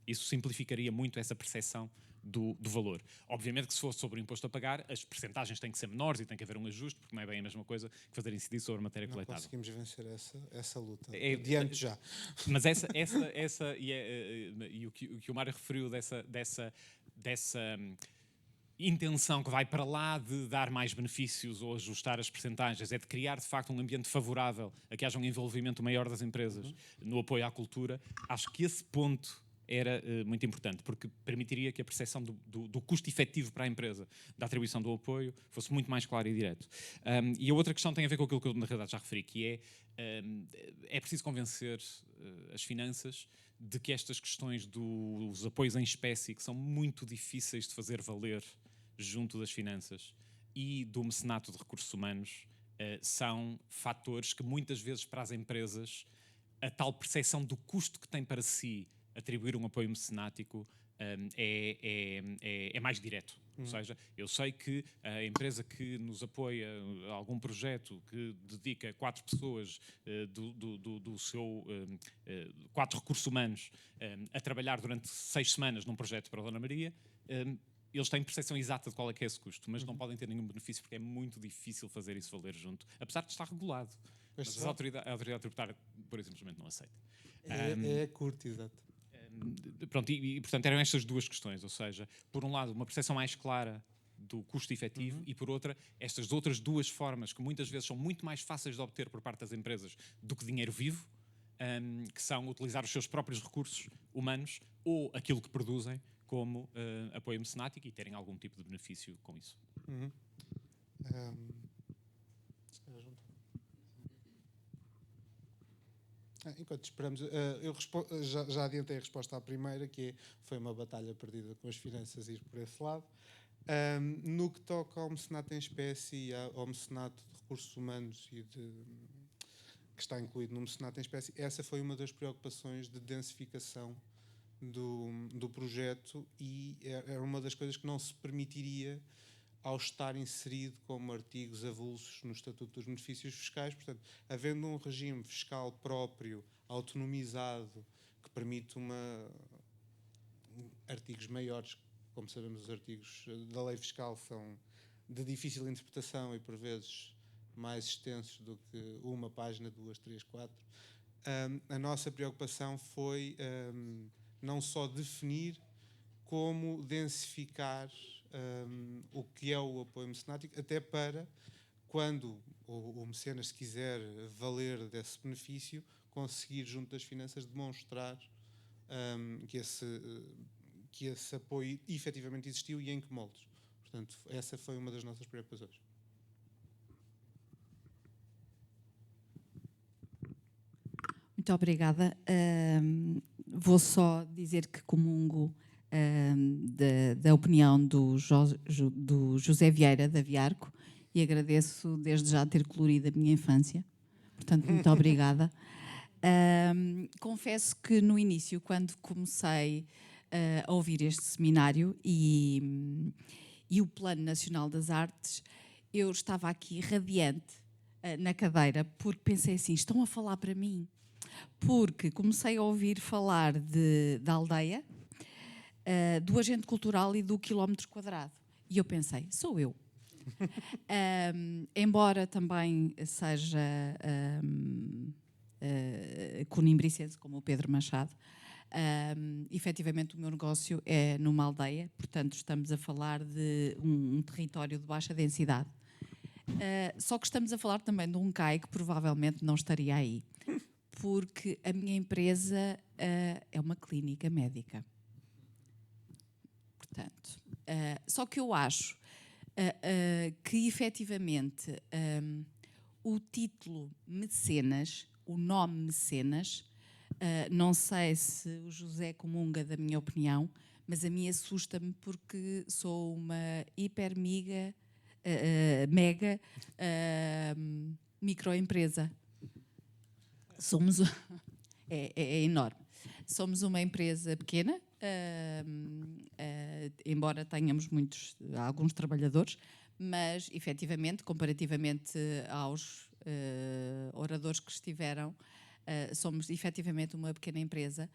S6: Isso simplificaria muito essa percepção do valor. Obviamente que se fosse sobre o imposto a pagar, as percentagens têm que ser menores e tem que haver um ajuste, porque não é bem a mesma coisa que fazer incidir sobre a matéria coletável.
S3: Não conseguimos vencer essa luta. Adiante já.
S6: Mas e o que o Mário referiu dessa intenção que vai para lá de dar mais benefícios ou ajustar as percentagens, é de criar de facto um ambiente favorável a que haja um envolvimento maior das empresas no apoio à cultura. Acho que esse ponto era muito importante, porque permitiria que a percepção do custo efetivo para a empresa da atribuição do apoio fosse muito mais claro e direto. E a outra questão tem a ver com aquilo que eu na realidade já referi, que é preciso convencer as finanças de que estas questões dos apoios em espécie, que são muito difíceis de fazer valer junto das finanças, e do mecenato de recursos humanos, são fatores que muitas vezes para as empresas a tal percepção do custo que tem para si atribuir um apoio mecenático é mais direto. Ou seja, eu sei que a empresa que nos apoia a algum projeto, que dedica 4 pessoas do seu 4 recursos humanos a trabalhar durante 6 semanas num projeto para a Dona Maria, eles têm percepção exata de qual é que é esse custo, mas não podem ter nenhum benefício porque é muito difícil fazer isso valer junto, apesar de estar regulado. Mas a autoridade tributária, por exemplo, simplesmente não aceita.
S3: É curto, exato.
S6: Pronto, portanto eram estas duas questões, ou seja, por um lado uma percepção mais clara do custo efetivo e por outra estas outras duas formas que muitas vezes são muito mais fáceis de obter por parte das empresas do que dinheiro vivo, que são utilizar os seus próprios recursos humanos ou aquilo que produzem como apoio mecenático e terem algum tipo de benefício com isso.
S3: Enquanto esperamos, eu já adiantei a resposta à primeira, foi uma batalha perdida com as finanças ir por esse lado. No que toca ao mecenato em espécie e ao mecenato de recursos humanos que está incluído no mecenato em espécie, essa foi uma das preocupações de densificação do projeto e era uma das coisas que não se permitiria ao estar inserido como artigos avulsos no Estatuto dos Benefícios Fiscais. Portanto, havendo um regime fiscal próprio, autonomizado, que permite artigos maiores, como sabemos, os artigos da lei fiscal são de difícil interpretação e, por vezes, mais extensos do que uma página, 2, 3, 4. A nossa preocupação foi não só definir, como densificar o que é o apoio mecenático, até para, quando o mecenas se quiser valer desse benefício, conseguir, junto das finanças, demonstrar que esse apoio efetivamente existiu e em que moldes. Portanto, essa foi uma das nossas preocupações.
S7: Muito obrigada. Vou só dizer que comungo da opinião do José Vieira, da Viarco, e agradeço desde já ter colorido a minha infância. Portanto, muito obrigada. Confesso que no início, quando comecei a ouvir este seminário e o Plano Nacional das Artes, eu estava aqui radiante na cadeira, porque pensei assim, estão a falar para mim? Porque comecei a ouvir falar da aldeia, do agente cultural e do quilómetro quadrado. E eu pensei, sou eu. Embora também seja conimbricense, como o Pedro Machado, efetivamente o meu negócio é numa aldeia, portanto estamos a falar de um território de baixa densidade. Só que estamos a falar também de um CAI que provavelmente não estaria aí, porque a minha empresa é uma clínica médica. Portanto, só que eu acho que efetivamente o título mecenas, o nome mecenas, não sei se o José comunga da minha opinião, mas a mim assusta-me porque sou uma hipermiga mega microempresa. Somos é enorme. Somos uma empresa pequena, embora tenhamos alguns trabalhadores, mas efetivamente, comparativamente aos oradores que estiveram, somos efetivamente uma pequena empresa.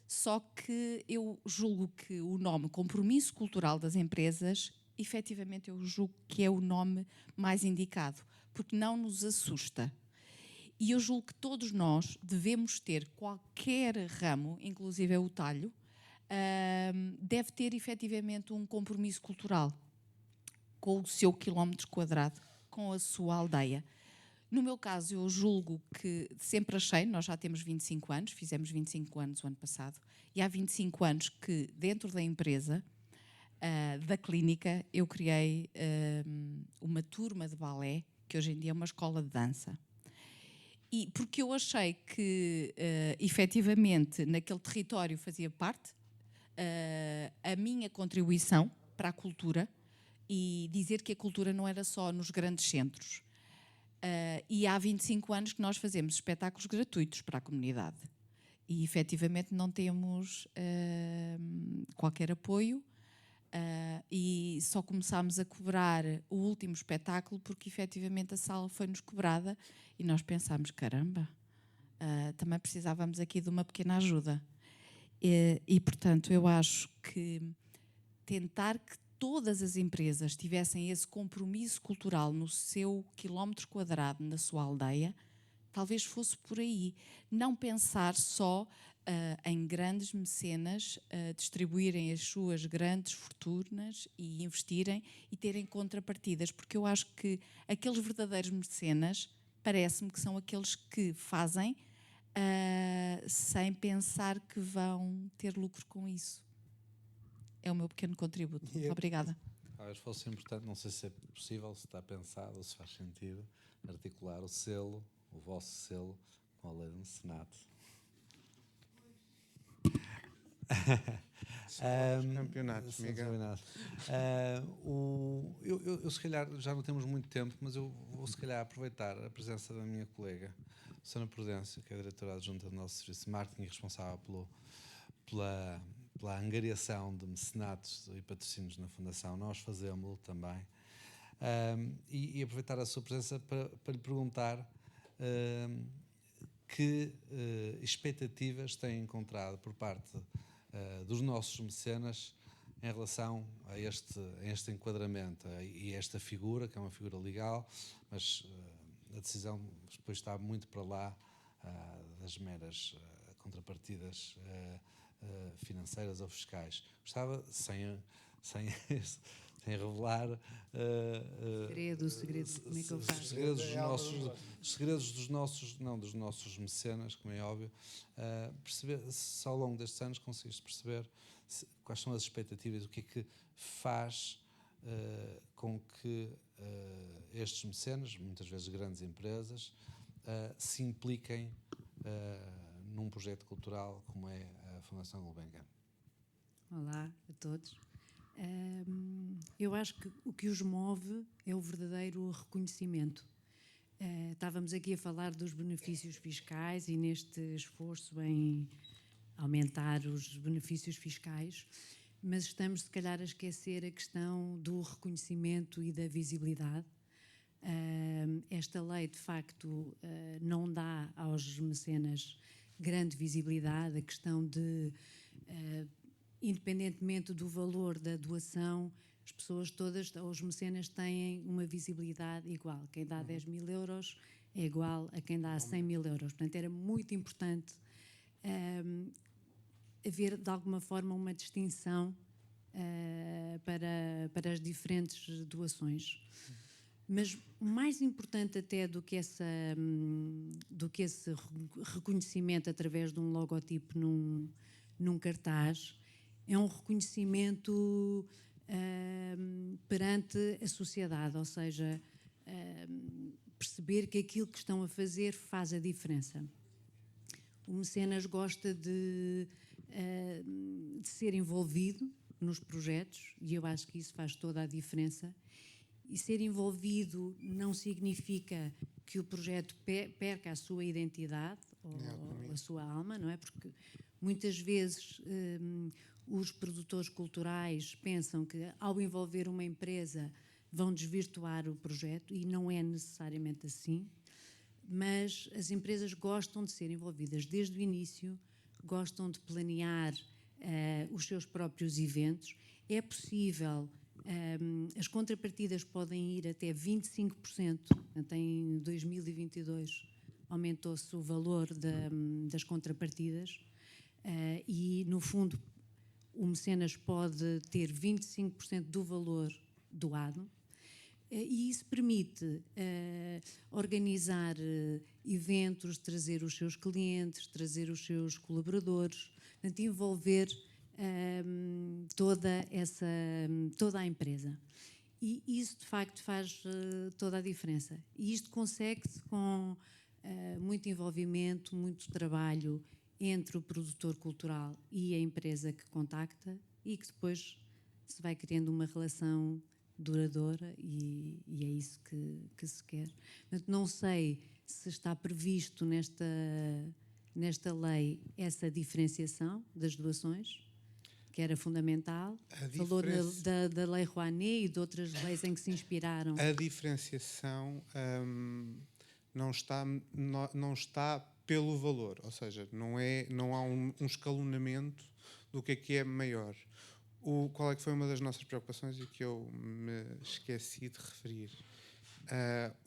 S7: Só que eu julgo que o nome Compromisso Cultural das Empresas, efetivamente eu julgo que é o nome mais indicado, porque não nos assusta. E eu julgo que todos nós devemos ter qualquer ramo, inclusive o talho, deve ter efetivamente um compromisso cultural com o seu quilómetro quadrado, com a sua aldeia. No meu caso, eu julgo que sempre achei, nós já temos 25 anos, fizemos 25 anos o ano passado, e há 25 anos que dentro da empresa, da clínica, eu criei uma turma de balé, que hoje em dia é uma escola de dança. E porque eu achei que, efetivamente, naquele território fazia parte a minha contribuição para a cultura, e dizer que a cultura não era só nos grandes centros. E há 25 anos que nós fazemos espetáculos gratuitos para a comunidade. E, efetivamente, não temos qualquer apoio e só começámos a cobrar o último espetáculo porque, efetivamente, a sala foi-nos cobrada e nós pensámos, caramba, também precisávamos aqui de uma pequena ajuda. E, portanto, eu acho que tentar que todas as empresas tivessem esse compromisso cultural no seu quilómetro quadrado, na sua aldeia, talvez fosse por aí. Não pensar só em grandes mecenas distribuírem as suas grandes fortunas e investirem e terem contrapartidas, porque eu acho que aqueles verdadeiros mecenas, parece-me que são aqueles que fazem sem pensar que vão ter lucro com isso. É o meu pequeno contributo. Obrigada.
S1: Talvez fosse importante, não sei se é possível, se está pensado ou se faz sentido, articular o selo, o vosso selo, com a lei do mecenato.
S3: Campeonatos, Miguel.
S1: Eu se calhar, já não temos muito tempo, mas eu vou se calhar aproveitar a presença da minha colega, Susana Prudêncio, que é a diretora adjunta do nosso serviço de marketing e responsável pela angariação de mecenatos e patrocínios na Fundação. Nós fazemos-lo também. E aproveitar a sua presença para lhe perguntar que expectativas têm encontrado por parte dos nossos mecenas em relação a este enquadramento e esta figura, que é uma figura legal, mas a decisão depois está muito para lá das meras contrapartidas financeiras ou fiscais. Gostava, sem revelar
S8: segredo, como é que eu faço?
S1: Segredos dos nossos mecenas, como é óbvio, perceber se ao longo destes anos conseguiste perceber quais são as expectativas, o que é que faz com que estes mecenas, muitas vezes grandes empresas, se impliquem num projeto cultural como é a Fundação Gulbenkian.
S8: Olá a todos. Eu acho que o que os move é o verdadeiro reconhecimento. Estávamos aqui a falar dos benefícios fiscais e neste esforço em aumentar os benefícios fiscais, mas estamos se calhar a esquecer a questão do reconhecimento e da visibilidade. Esta lei, de facto, não dá aos mecenas grande visibilidade, a questão de, independentemente do valor da doação, as pessoas todas, os mecenas têm uma visibilidade igual. Quem dá 10 mil euros é igual a quem dá 100 mil euros. Portanto, era muito importante haver, de alguma forma, uma distinção para as diferentes doações. Mas mais importante até do que esse reconhecimento através de um logotipo num cartaz, é um reconhecimento perante a sociedade, ou seja, perceber que aquilo que estão a fazer faz a diferença. O mecenas gosta de ser envolvido nos projetos e eu acho que isso faz toda a diferença. E ser envolvido não significa que o projeto perca a sua identidade ou a sua alma, não é? Porque muitas vezes os produtores culturais pensam que ao envolver uma empresa vão desvirtuar o projeto e não é necessariamente assim, mas as empresas gostam de ser envolvidas desde o início, gostam de planear os seus próprios eventos. É possível, as contrapartidas podem ir até 25%, em 2022 aumentou-se o valor das contrapartidas e, no fundo, o mecenas pode ter 25% do valor doado. E isso permite organizar eventos, trazer os seus clientes, trazer os seus colaboradores, portanto, envolver toda a empresa. E isso, de facto, faz toda a diferença. E isto consegue-se com muito envolvimento, muito trabalho entre o produtor cultural e a empresa que contacta e que depois se vai criando uma relação duradoura e é isso que se quer. Portanto, não sei se está previsto nesta lei essa diferenciação das doações, que era fundamental. Falou da Lei Rouanet e de outras leis em que se inspiraram.
S3: A diferenciação não está pelo valor, ou seja, não há um escalonamento do que é maior. Qual é que foi uma das nossas preocupações e que eu me esqueci de referir?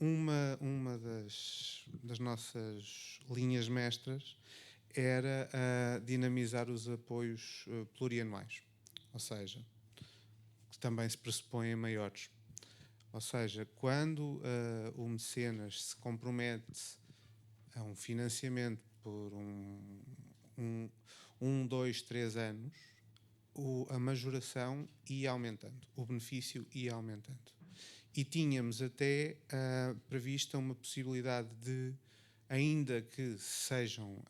S3: Uma das nossas linhas mestras era dinamizar os apoios plurianuais, ou seja, que também se pressupõem maiores. Ou seja, quando o mecenas se compromete a um financiamento por 2, 3 anos, a majoração ia aumentando, o benefício ia aumentando. E tínhamos até prevista uma possibilidade de, ainda que sejam...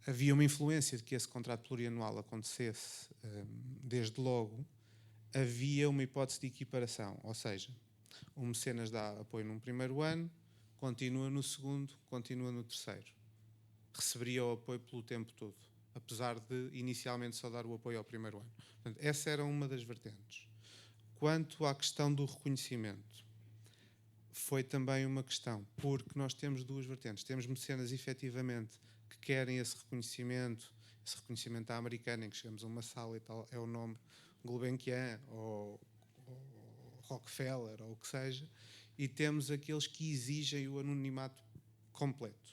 S3: havia uma influência de que esse contrato plurianual acontecesse desde logo, havia uma hipótese de equiparação, ou seja, o mecenas dá apoio num primeiro ano, continua no segundo, continua no terceiro. Receberia o apoio pelo tempo todo, apesar de inicialmente só dar o apoio ao primeiro ano. Portanto, essa era uma das vertentes. Quanto à questão do reconhecimento, foi também uma questão, porque nós temos duas vertentes. Temos mecenas, efetivamente, que querem esse reconhecimento à americana, em que chegamos a uma sala e tal, é o nome Gulbenkian ou Rockefeller, ou o que seja, e temos aqueles que exigem o anonimato completo.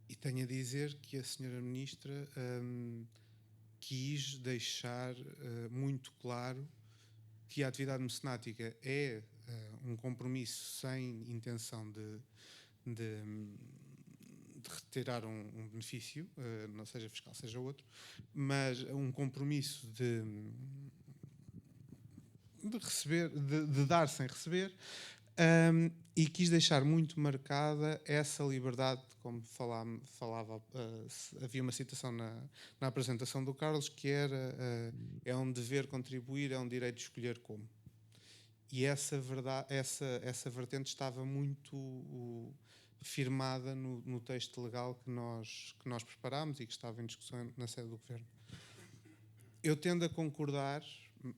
S3: E tenho a dizer que a senhora Ministra quis deixar muito claro que a atividade mecenática é um compromisso sem intenção de retirar um benefício, não seja fiscal, seja outro, mas um compromisso de receber, de dar sem receber, e quis deixar muito marcada essa liberdade, como falava, havia uma citação na apresentação do Carlos, que era é um dever contribuir, é um direito de escolher como. E essa vertente estava muito firmada no texto legal que nós preparámos e que estava em discussão na sede do Governo. Eu tendo a concordar,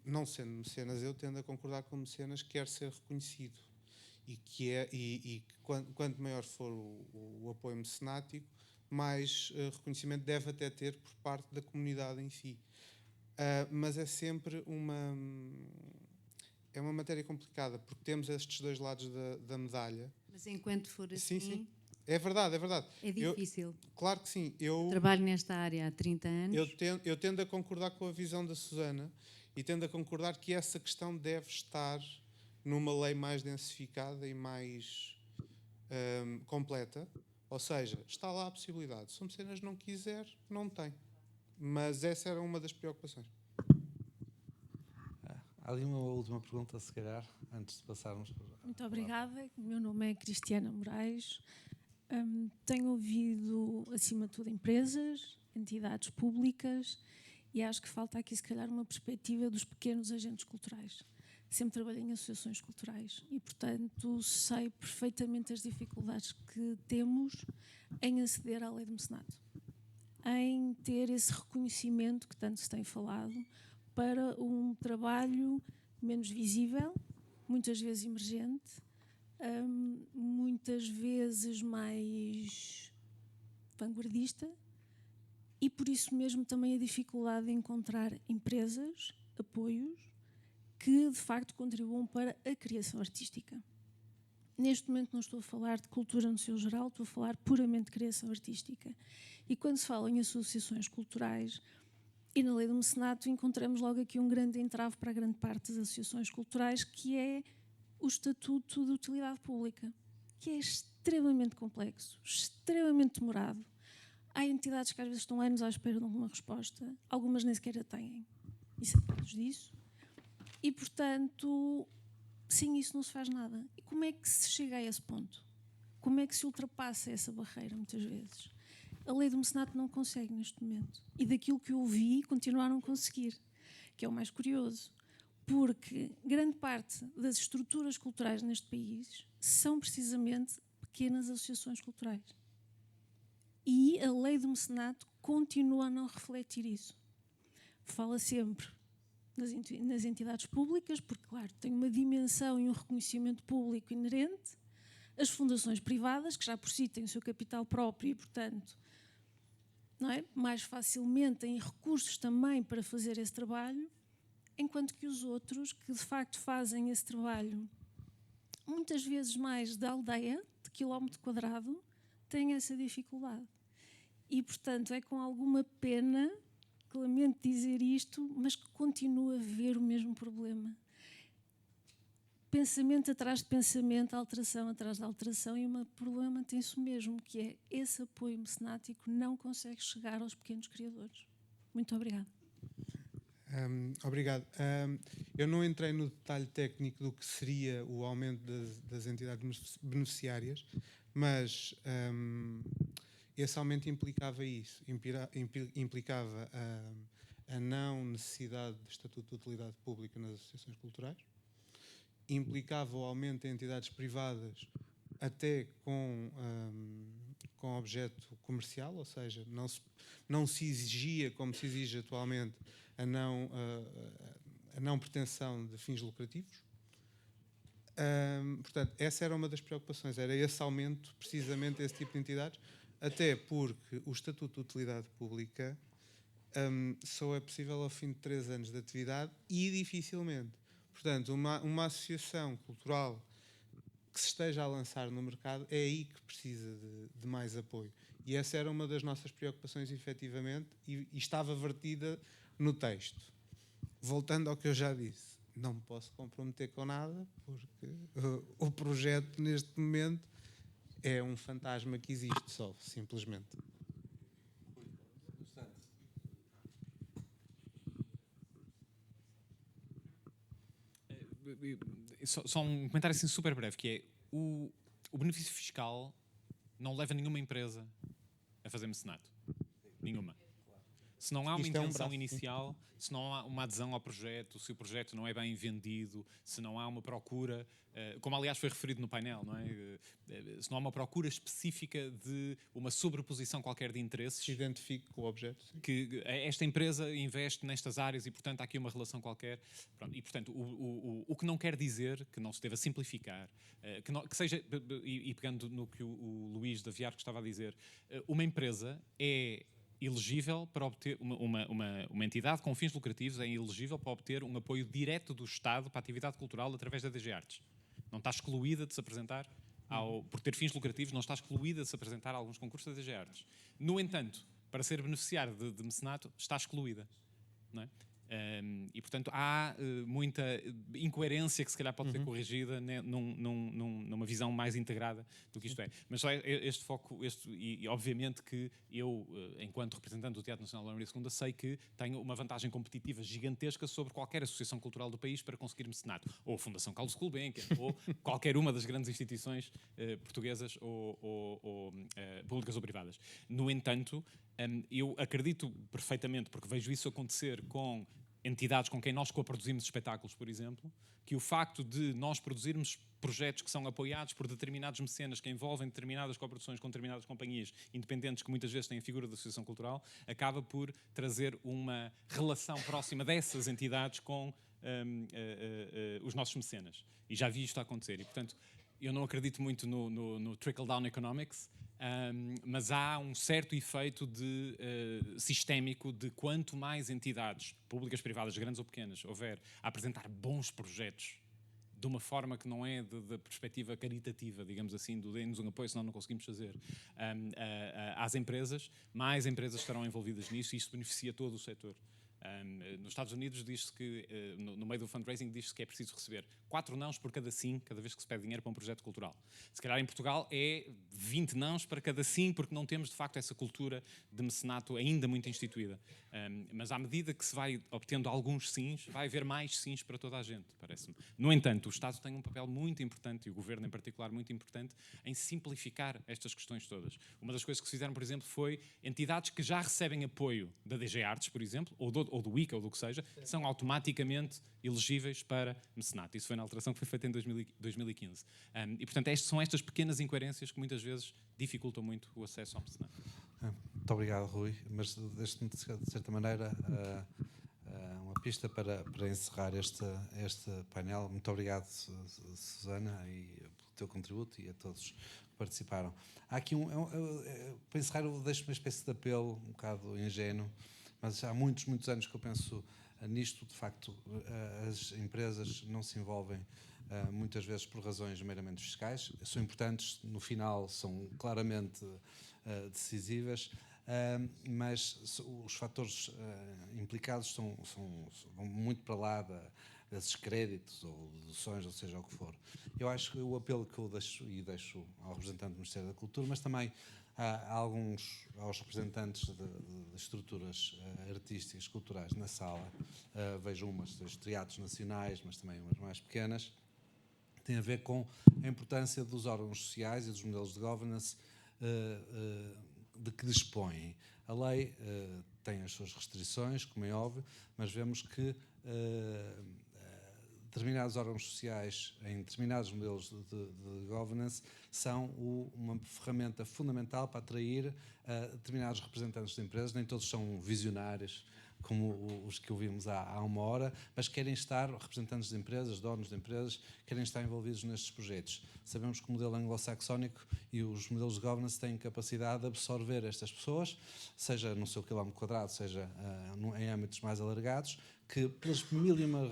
S3: não sendo mecenas, eu tendo a concordar com o mecenas que quer ser reconhecido e quanto maior for o apoio mecenático, mais reconhecimento deve até ter por parte da comunidade em si. Mas é sempre uma matéria complicada, porque temos estes dois lados da medalha.
S8: Mas enquanto for assim...
S3: Sim. É verdade.
S8: É difícil.
S3: Claro que sim.
S8: Eu trabalho nesta área há 30 anos.
S3: Eu tendo a concordar com a visão da Susana e tendo a concordar que essa questão deve estar numa lei mais densificada e mais completa. Ou seja, está lá a possibilidade. Se o mecenas não quiser, não tem. Mas essa era uma das preocupações.
S1: Há ali uma última pergunta, se calhar, antes de passarmos para...
S9: Muito obrigada. O meu nome é Cristiana Moraes. Tenho ouvido, acima de tudo, empresas, entidades públicas, e acho que falta aqui, se calhar, uma perspectiva dos pequenos agentes culturais. sempre trabalhei em associações culturais e, portanto, sei perfeitamente as dificuldades que temos em aceder à lei do mecenato, em ter esse reconhecimento que tanto se tem falado para um trabalho menos visível, muitas vezes emergente, muitas vezes mais vanguardista, e por isso mesmo também a dificuldade de encontrar empresas, apoios, que de facto contribuam para a criação artística. Neste momento não estou a falar de cultura no seu geral, estou a falar puramente de criação artística. E quando se fala em associações culturais e na lei do mecenato, encontramos logo aqui um grande entrave para a grande parte das associações culturais, que é o Estatuto de Utilidade Pública, que é extremamente complexo, extremamente demorado. Há entidades que às vezes estão anos à espera de alguma resposta, algumas nem sequer a têm, e sabemos disso. E, portanto, sem isso não se faz nada. E como é que se chega a esse ponto? Como é que se ultrapassa essa barreira, muitas vezes? A lei do mecenato não consegue neste momento. E daquilo que eu vi, continuaram a conseguir, que é o mais curioso. Porque grande parte das estruturas culturais neste país são precisamente pequenas associações culturais. E a lei do mecenato continua a não refletir isso. Fala sempre nas entidades públicas, porque, claro, tem uma dimensão e um reconhecimento público inerente. As fundações privadas, que já por si têm o seu capital próprio e, portanto, não é? Mais facilmente têm recursos também para fazer esse trabalho, enquanto que os outros, que de facto fazem esse trabalho muitas vezes mais da aldeia, de quilómetro quadrado, têm essa dificuldade. E, portanto, é com alguma pena que lamento dizer isto, mas que continua a haver o mesmo problema. Pensamento atrás de pensamento, alteração atrás de alteração, e o problema tem-se o mesmo, que é esse apoio mecenático não consegue chegar aos pequenos criadores. Muito obrigada.
S3: Obrigado. Eu não entrei no detalhe técnico do que seria o aumento das entidades beneficiárias, mas esse aumento implicava isso, implicava a não necessidade de estatuto de utilidade pública nas associações culturais, implicava o aumento de entidades privadas até com objeto comercial, ou seja, não se exigia, como se exige atualmente, a não pretensão de fins lucrativos. Portanto, essa era uma das preocupações, era esse aumento, precisamente, desse tipo de entidades, até porque o Estatuto de Utilidade Pública só é possível ao fim de 3 anos de atividade e dificilmente. Portanto, uma associação cultural que se esteja a lançar no mercado é aí que precisa de mais apoio. E essa era uma das nossas preocupações, efetivamente, e estava vertida no texto. Voltando ao que eu já disse, não me posso comprometer com nada, porque o projeto, neste momento, é um fantasma que existe só, simplesmente.
S6: Só um comentário assim super breve, que é o benefício fiscal não leva nenhuma empresa a fazer mecenato. Nenhuma. Se não há uma intenção inicial, se não há uma adesão ao projeto, se o projeto não é bem vendido, se não há uma procura, como aliás foi referido no painel, não é? Se não há uma procura específica de uma sobreposição qualquer de interesses.
S3: Se identifique com o objeto. Sim.
S6: Que esta empresa investe nestas áreas e, portanto, há aqui uma relação qualquer. Pronto, e, portanto, o que não quer dizer que não se deva simplificar, que seja, e pegando no que o Luís da Viar que estava a dizer, uma empresa é elegível para obter uma entidade com fins lucrativos é elegível para obter um apoio direto do Estado para a atividade cultural através da DG Artes. Não está excluída de se apresentar, por ter fins lucrativos, não está excluída de se apresentar a alguns concursos da DG Artes. No entanto, para ser beneficiário de mecenato, está excluída. Não é? E, portanto, há muita incoerência que se calhar pode ser corrigida numa visão mais integrada do que isto é. Mas só este foco, e obviamente que eu, enquanto representante do Teatro Nacional da Maria II, sei que tenho uma vantagem competitiva gigantesca sobre qualquer associação cultural do país para conseguir mecenato. Ou a Fundação Carlos Gulbenkian, ou qualquer uma das grandes instituições portuguesas ou públicas ou privadas. No entanto, eu acredito perfeitamente, porque vejo isso acontecer com entidades com quem nós coproduzimos espetáculos, por exemplo, que o facto de nós produzirmos projetos que são apoiados por determinados mecenas que envolvem determinadas coproduções com determinadas companhias independentes que muitas vezes têm a figura da associação cultural, acaba por trazer uma relação próxima dessas entidades com os nossos mecenas. E já vi isto acontecer. E, portanto, eu não acredito muito no trickle-down economics, mas há um certo efeito sistémico de quanto mais entidades, públicas, privadas, grandes ou pequenas, houver a apresentar bons projetos de uma forma que não é da perspectiva caritativa, digamos assim, do deem-nos um apoio, senão não conseguimos fazer, às empresas, mais empresas estarão envolvidas nisso e isso beneficia todo o setor. Nos Estados Unidos diz-se que, no meio do fundraising, diz-se que é preciso receber 4 nãos por cada sim, cada vez que se pede dinheiro para um projeto cultural. Se calhar em Portugal é 20 nãos para cada sim, porque não temos de facto essa cultura de mecenato ainda muito instituída. Mas à medida que se vai obtendo alguns sims, vai haver mais sims para toda a gente, parece-me. No entanto, o Estado tem um papel muito importante, e o Governo em particular muito importante, em simplificar estas questões todas. Uma das coisas que se fizeram, por exemplo, foi entidades que já recebem apoio da DG Artes, por exemplo, ou do ICA, ou do que seja, são automaticamente elegíveis para mecenato. Isso foi na alteração que foi feita em 2015. E, portanto, são estas pequenas incoerências que muitas vezes dificultam muito o acesso ao mecenato.
S1: Muito obrigado, Rui. Mas deixe-me, de certa maneira, uma pista para encerrar este painel. Muito obrigado, Susana, e pelo teu contributo e a todos que participaram. Há aqui para encerrar, eu deixo uma espécie de apelo, um bocado ingênuo, mas há muitos anos que eu penso nisto. De facto, as empresas não se envolvem muitas vezes por razões meramente fiscais. São importantes, no final são claramente decisivas, mas os fatores implicados vão muito para lá desses créditos ou deduções, ou seja, o que for. Eu acho que o apelo que eu deixo ao representante do Ministério da Cultura, mas também aos representantes de estruturas artísticas, culturais na sala, vejo dos teatros nacionais, mas também umas mais pequenas, tem a ver com a importância dos órgãos sociais e dos modelos de governance de que dispõem. A lei tem as suas restrições, como é óbvio, mas vemos que determinados órgãos sociais em determinados modelos de governance são uma ferramenta fundamental para atrair determinados representantes de empresas. Nem todos são visionários, como os que ouvimos há uma hora, mas querem estar, representantes de empresas, donos de empresas, querem estar envolvidos nestes projetos. Sabemos que o modelo anglo-saxónico e os modelos de governance têm capacidade de absorver estas pessoas, seja no seu quilómetro quadrado, seja em âmbitos mais alargados, que pelas mil e uma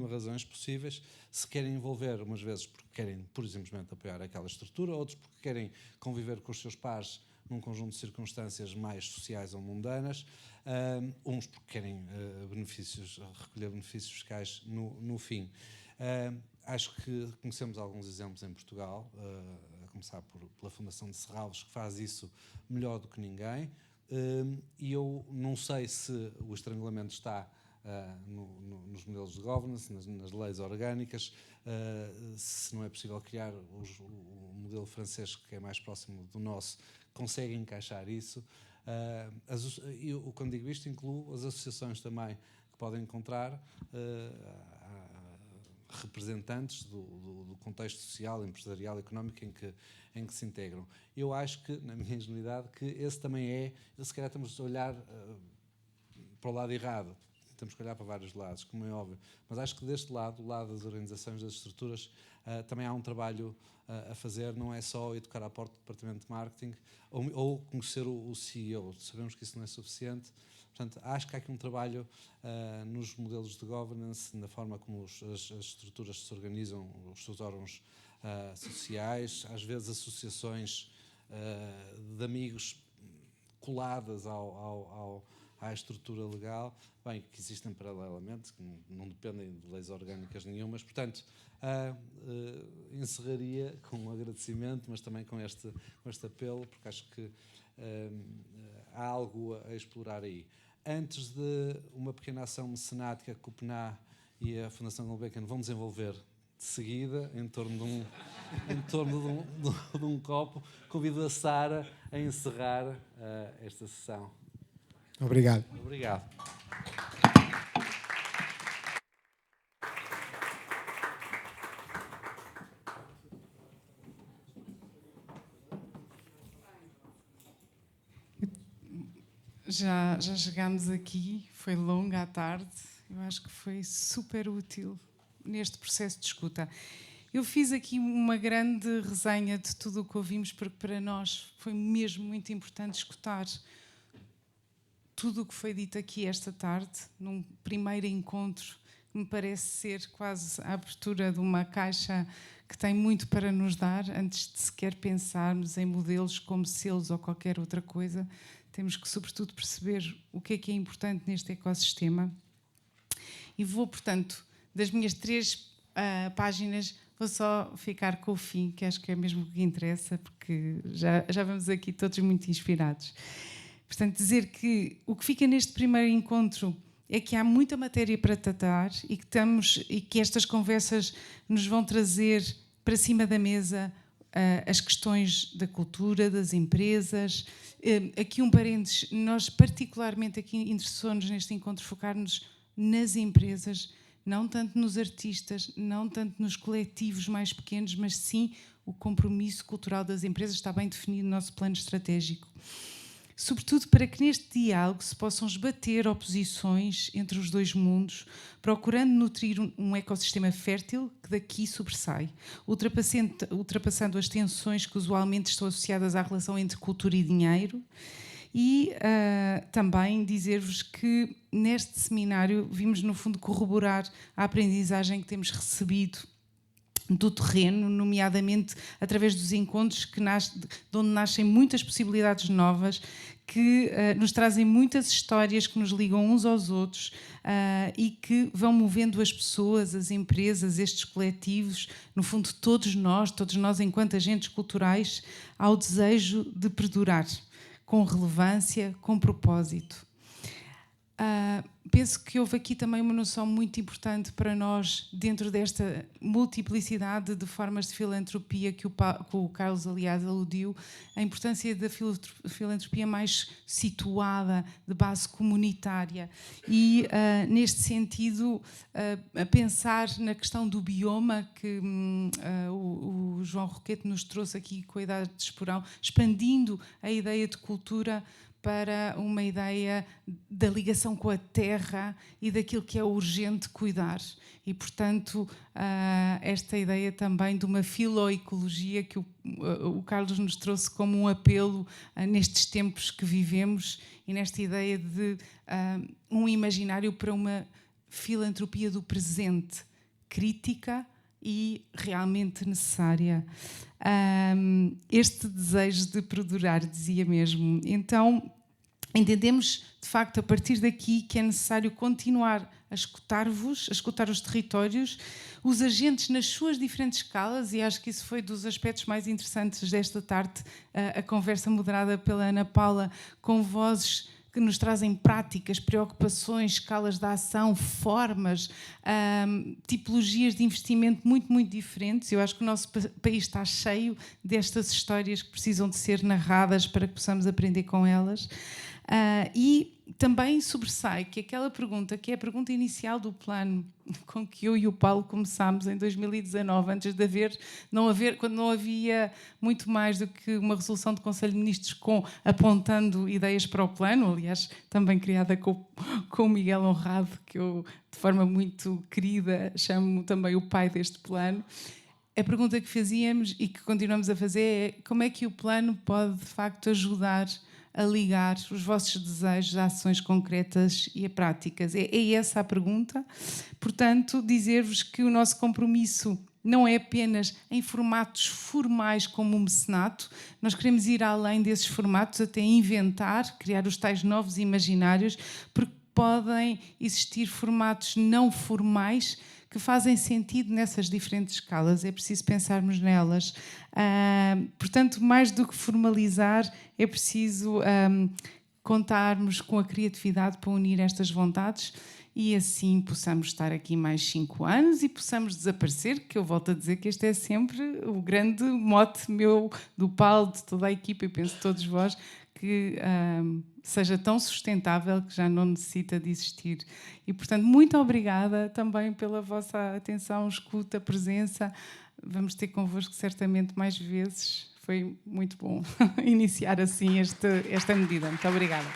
S1: razões possíveis se querem envolver, umas vezes porque querem, pura e simplesmente, apoiar aquela estrutura, outros porque querem conviver com os seus pares num conjunto de circunstâncias mais sociais ou mundanas, uns porque querem recolher benefícios fiscais no fim. Acho que conhecemos alguns exemplos em Portugal, a começar pela Fundação de Serralves, que faz isso melhor do que ninguém, e eu não sei se o estrangulamento está nos modelos de governance, nas leis orgânicas, se não é possível criar o modelo francês, que é mais próximo do nosso, consegue encaixar isso. Quando digo isto, incluo as associações também, que podem encontrar representantes do contexto social, empresarial, económico em que se integram. Eu acho que, na minha ingenuidade, que esse também se calhar temos de olhar para o lado errado. Temos que olhar para vários lados, como é óbvio. Mas acho que deste lado, do lado das organizações, das estruturas, também há um trabalho a fazer. Não é só ir tocar à porta do departamento de marketing ou conhecer o CEO. Sabemos que isso não é suficiente. Portanto, acho que há aqui um trabalho nos modelos de governance, na forma como as estruturas se organizam, os seus órgãos sociais, às vezes associações de amigos coladas à estrutura legal, bem, que existem paralelamente, que não dependem de leis orgânicas nenhumas. Portanto, encerraria com um agradecimento, mas também com este apelo, porque acho que há algo a explorar aí. Antes de uma pequena ação mecenática que o PNA e a Fundação Gulbenkian vão desenvolver de seguida, em torno de um copo, convido a Sara a encerrar esta sessão.
S3: Obrigado.
S1: Obrigado.
S10: Já chegámos aqui, foi longa a tarde, eu acho que foi super útil neste processo de escuta. Eu fiz aqui uma grande resenha de tudo o que ouvimos, porque para nós foi mesmo muito importante escutar tudo o que foi dito aqui esta tarde, num primeiro encontro, que me parece ser quase a abertura de uma caixa que tem muito para nos dar, antes de sequer pensarmos em modelos como selos ou qualquer outra coisa. Temos que, sobretudo, perceber o que é importante neste ecossistema. E vou, portanto, das minhas 3 páginas, vou só ficar com o fim, que acho que é mesmo o que interessa, porque já vamos aqui todos muito inspirados. Portanto, dizer que o que fica neste primeiro encontro é que há muita matéria para tratar e que estas conversas nos vão trazer para cima da mesa as questões da cultura, das empresas. Aqui um parênteses, nós particularmente aqui interessou-nos neste encontro focar-nos nas empresas, não tanto nos artistas, não tanto nos coletivos mais pequenos, mas sim o compromisso cultural das empresas está bem definido no nosso plano estratégico. Sobretudo para que neste diálogo se possam esbater oposições entre os dois mundos, procurando nutrir um ecossistema fértil que daqui sobressai, ultrapassando as tensões que usualmente estão associadas à relação entre cultura e dinheiro. E também dizer-vos que neste seminário vimos, no fundo, corroborar a aprendizagem que temos recebido do terreno, nomeadamente através dos encontros de onde nascem muitas possibilidades novas, que nos trazem muitas histórias que nos ligam uns aos outros e que vão movendo as pessoas, as empresas, estes coletivos, no fundo todos nós enquanto agentes culturais, ao desejo de perdurar, com relevância, com propósito. Penso que houve aqui também uma noção muito importante para nós, dentro desta multiplicidade de formas de filantropia que o Carlos, aliás, aludiu, a importância da filantropia mais situada, de base comunitária. E, neste sentido, a pensar na questão do bioma, que o João Roquete nos trouxe aqui com a Idade de Esporão, expandindo a ideia de cultura para uma ideia da ligação com a terra e daquilo que é urgente cuidar. E, portanto, esta ideia também de uma filoecologia que o Carlos nos trouxe como um apelo nestes tempos que vivemos e nesta ideia de um imaginário para uma filantropia do presente, crítica e realmente necessária. Este desejo de perdurar, dizia mesmo. Então, entendemos, de facto, a partir daqui, que é necessário continuar a escutar-vos, a escutar os territórios, os agentes nas suas diferentes escalas, e acho que isso foi dos aspectos mais interessantes desta tarde, a conversa moderada pela Ana Paula, com vozes que nos trazem práticas, preocupações, escalas de ação, formas, tipologias de investimento muito, muito diferentes. Eu acho que o nosso país está cheio destas histórias que precisam de ser narradas para que possamos aprender com elas. E também sobressai que aquela pergunta, que é a pergunta inicial do plano, com que eu e o Paulo começámos em 2019, antes de quando não havia muito mais do que uma resolução do Conselho de Ministros apontando ideias para o plano, aliás, também criada com o Miguel Honrado, que eu, de forma muito querida, chamo também o pai deste plano. A pergunta que fazíamos e que continuamos a fazer é como é que o plano pode, de facto, ajudar a ligar os vossos desejos a ações concretas e a práticas. É essa a pergunta. Portanto, dizer-vos que o nosso compromisso não é apenas em formatos formais como o mecenato, nós queremos ir além desses formatos, até inventar, criar os tais novos imaginários, porque podem existir formatos não formais que fazem sentido nessas diferentes escalas, é preciso pensarmos nelas. Portanto, mais do que formalizar, é preciso contarmos com a criatividade para unir estas vontades e assim possamos estar aqui mais 5 anos e possamos desaparecer, que eu volto a dizer que este é sempre o grande mote meu, do Paulo, de toda a equipa e penso de todos vós, que seja tão sustentável que já não necessita de existir. E, portanto, muito obrigada também pela vossa atenção, escuta, presença. Vamos ter convosco certamente mais vezes. Foi muito bom iniciar assim esta medida. Muito obrigada.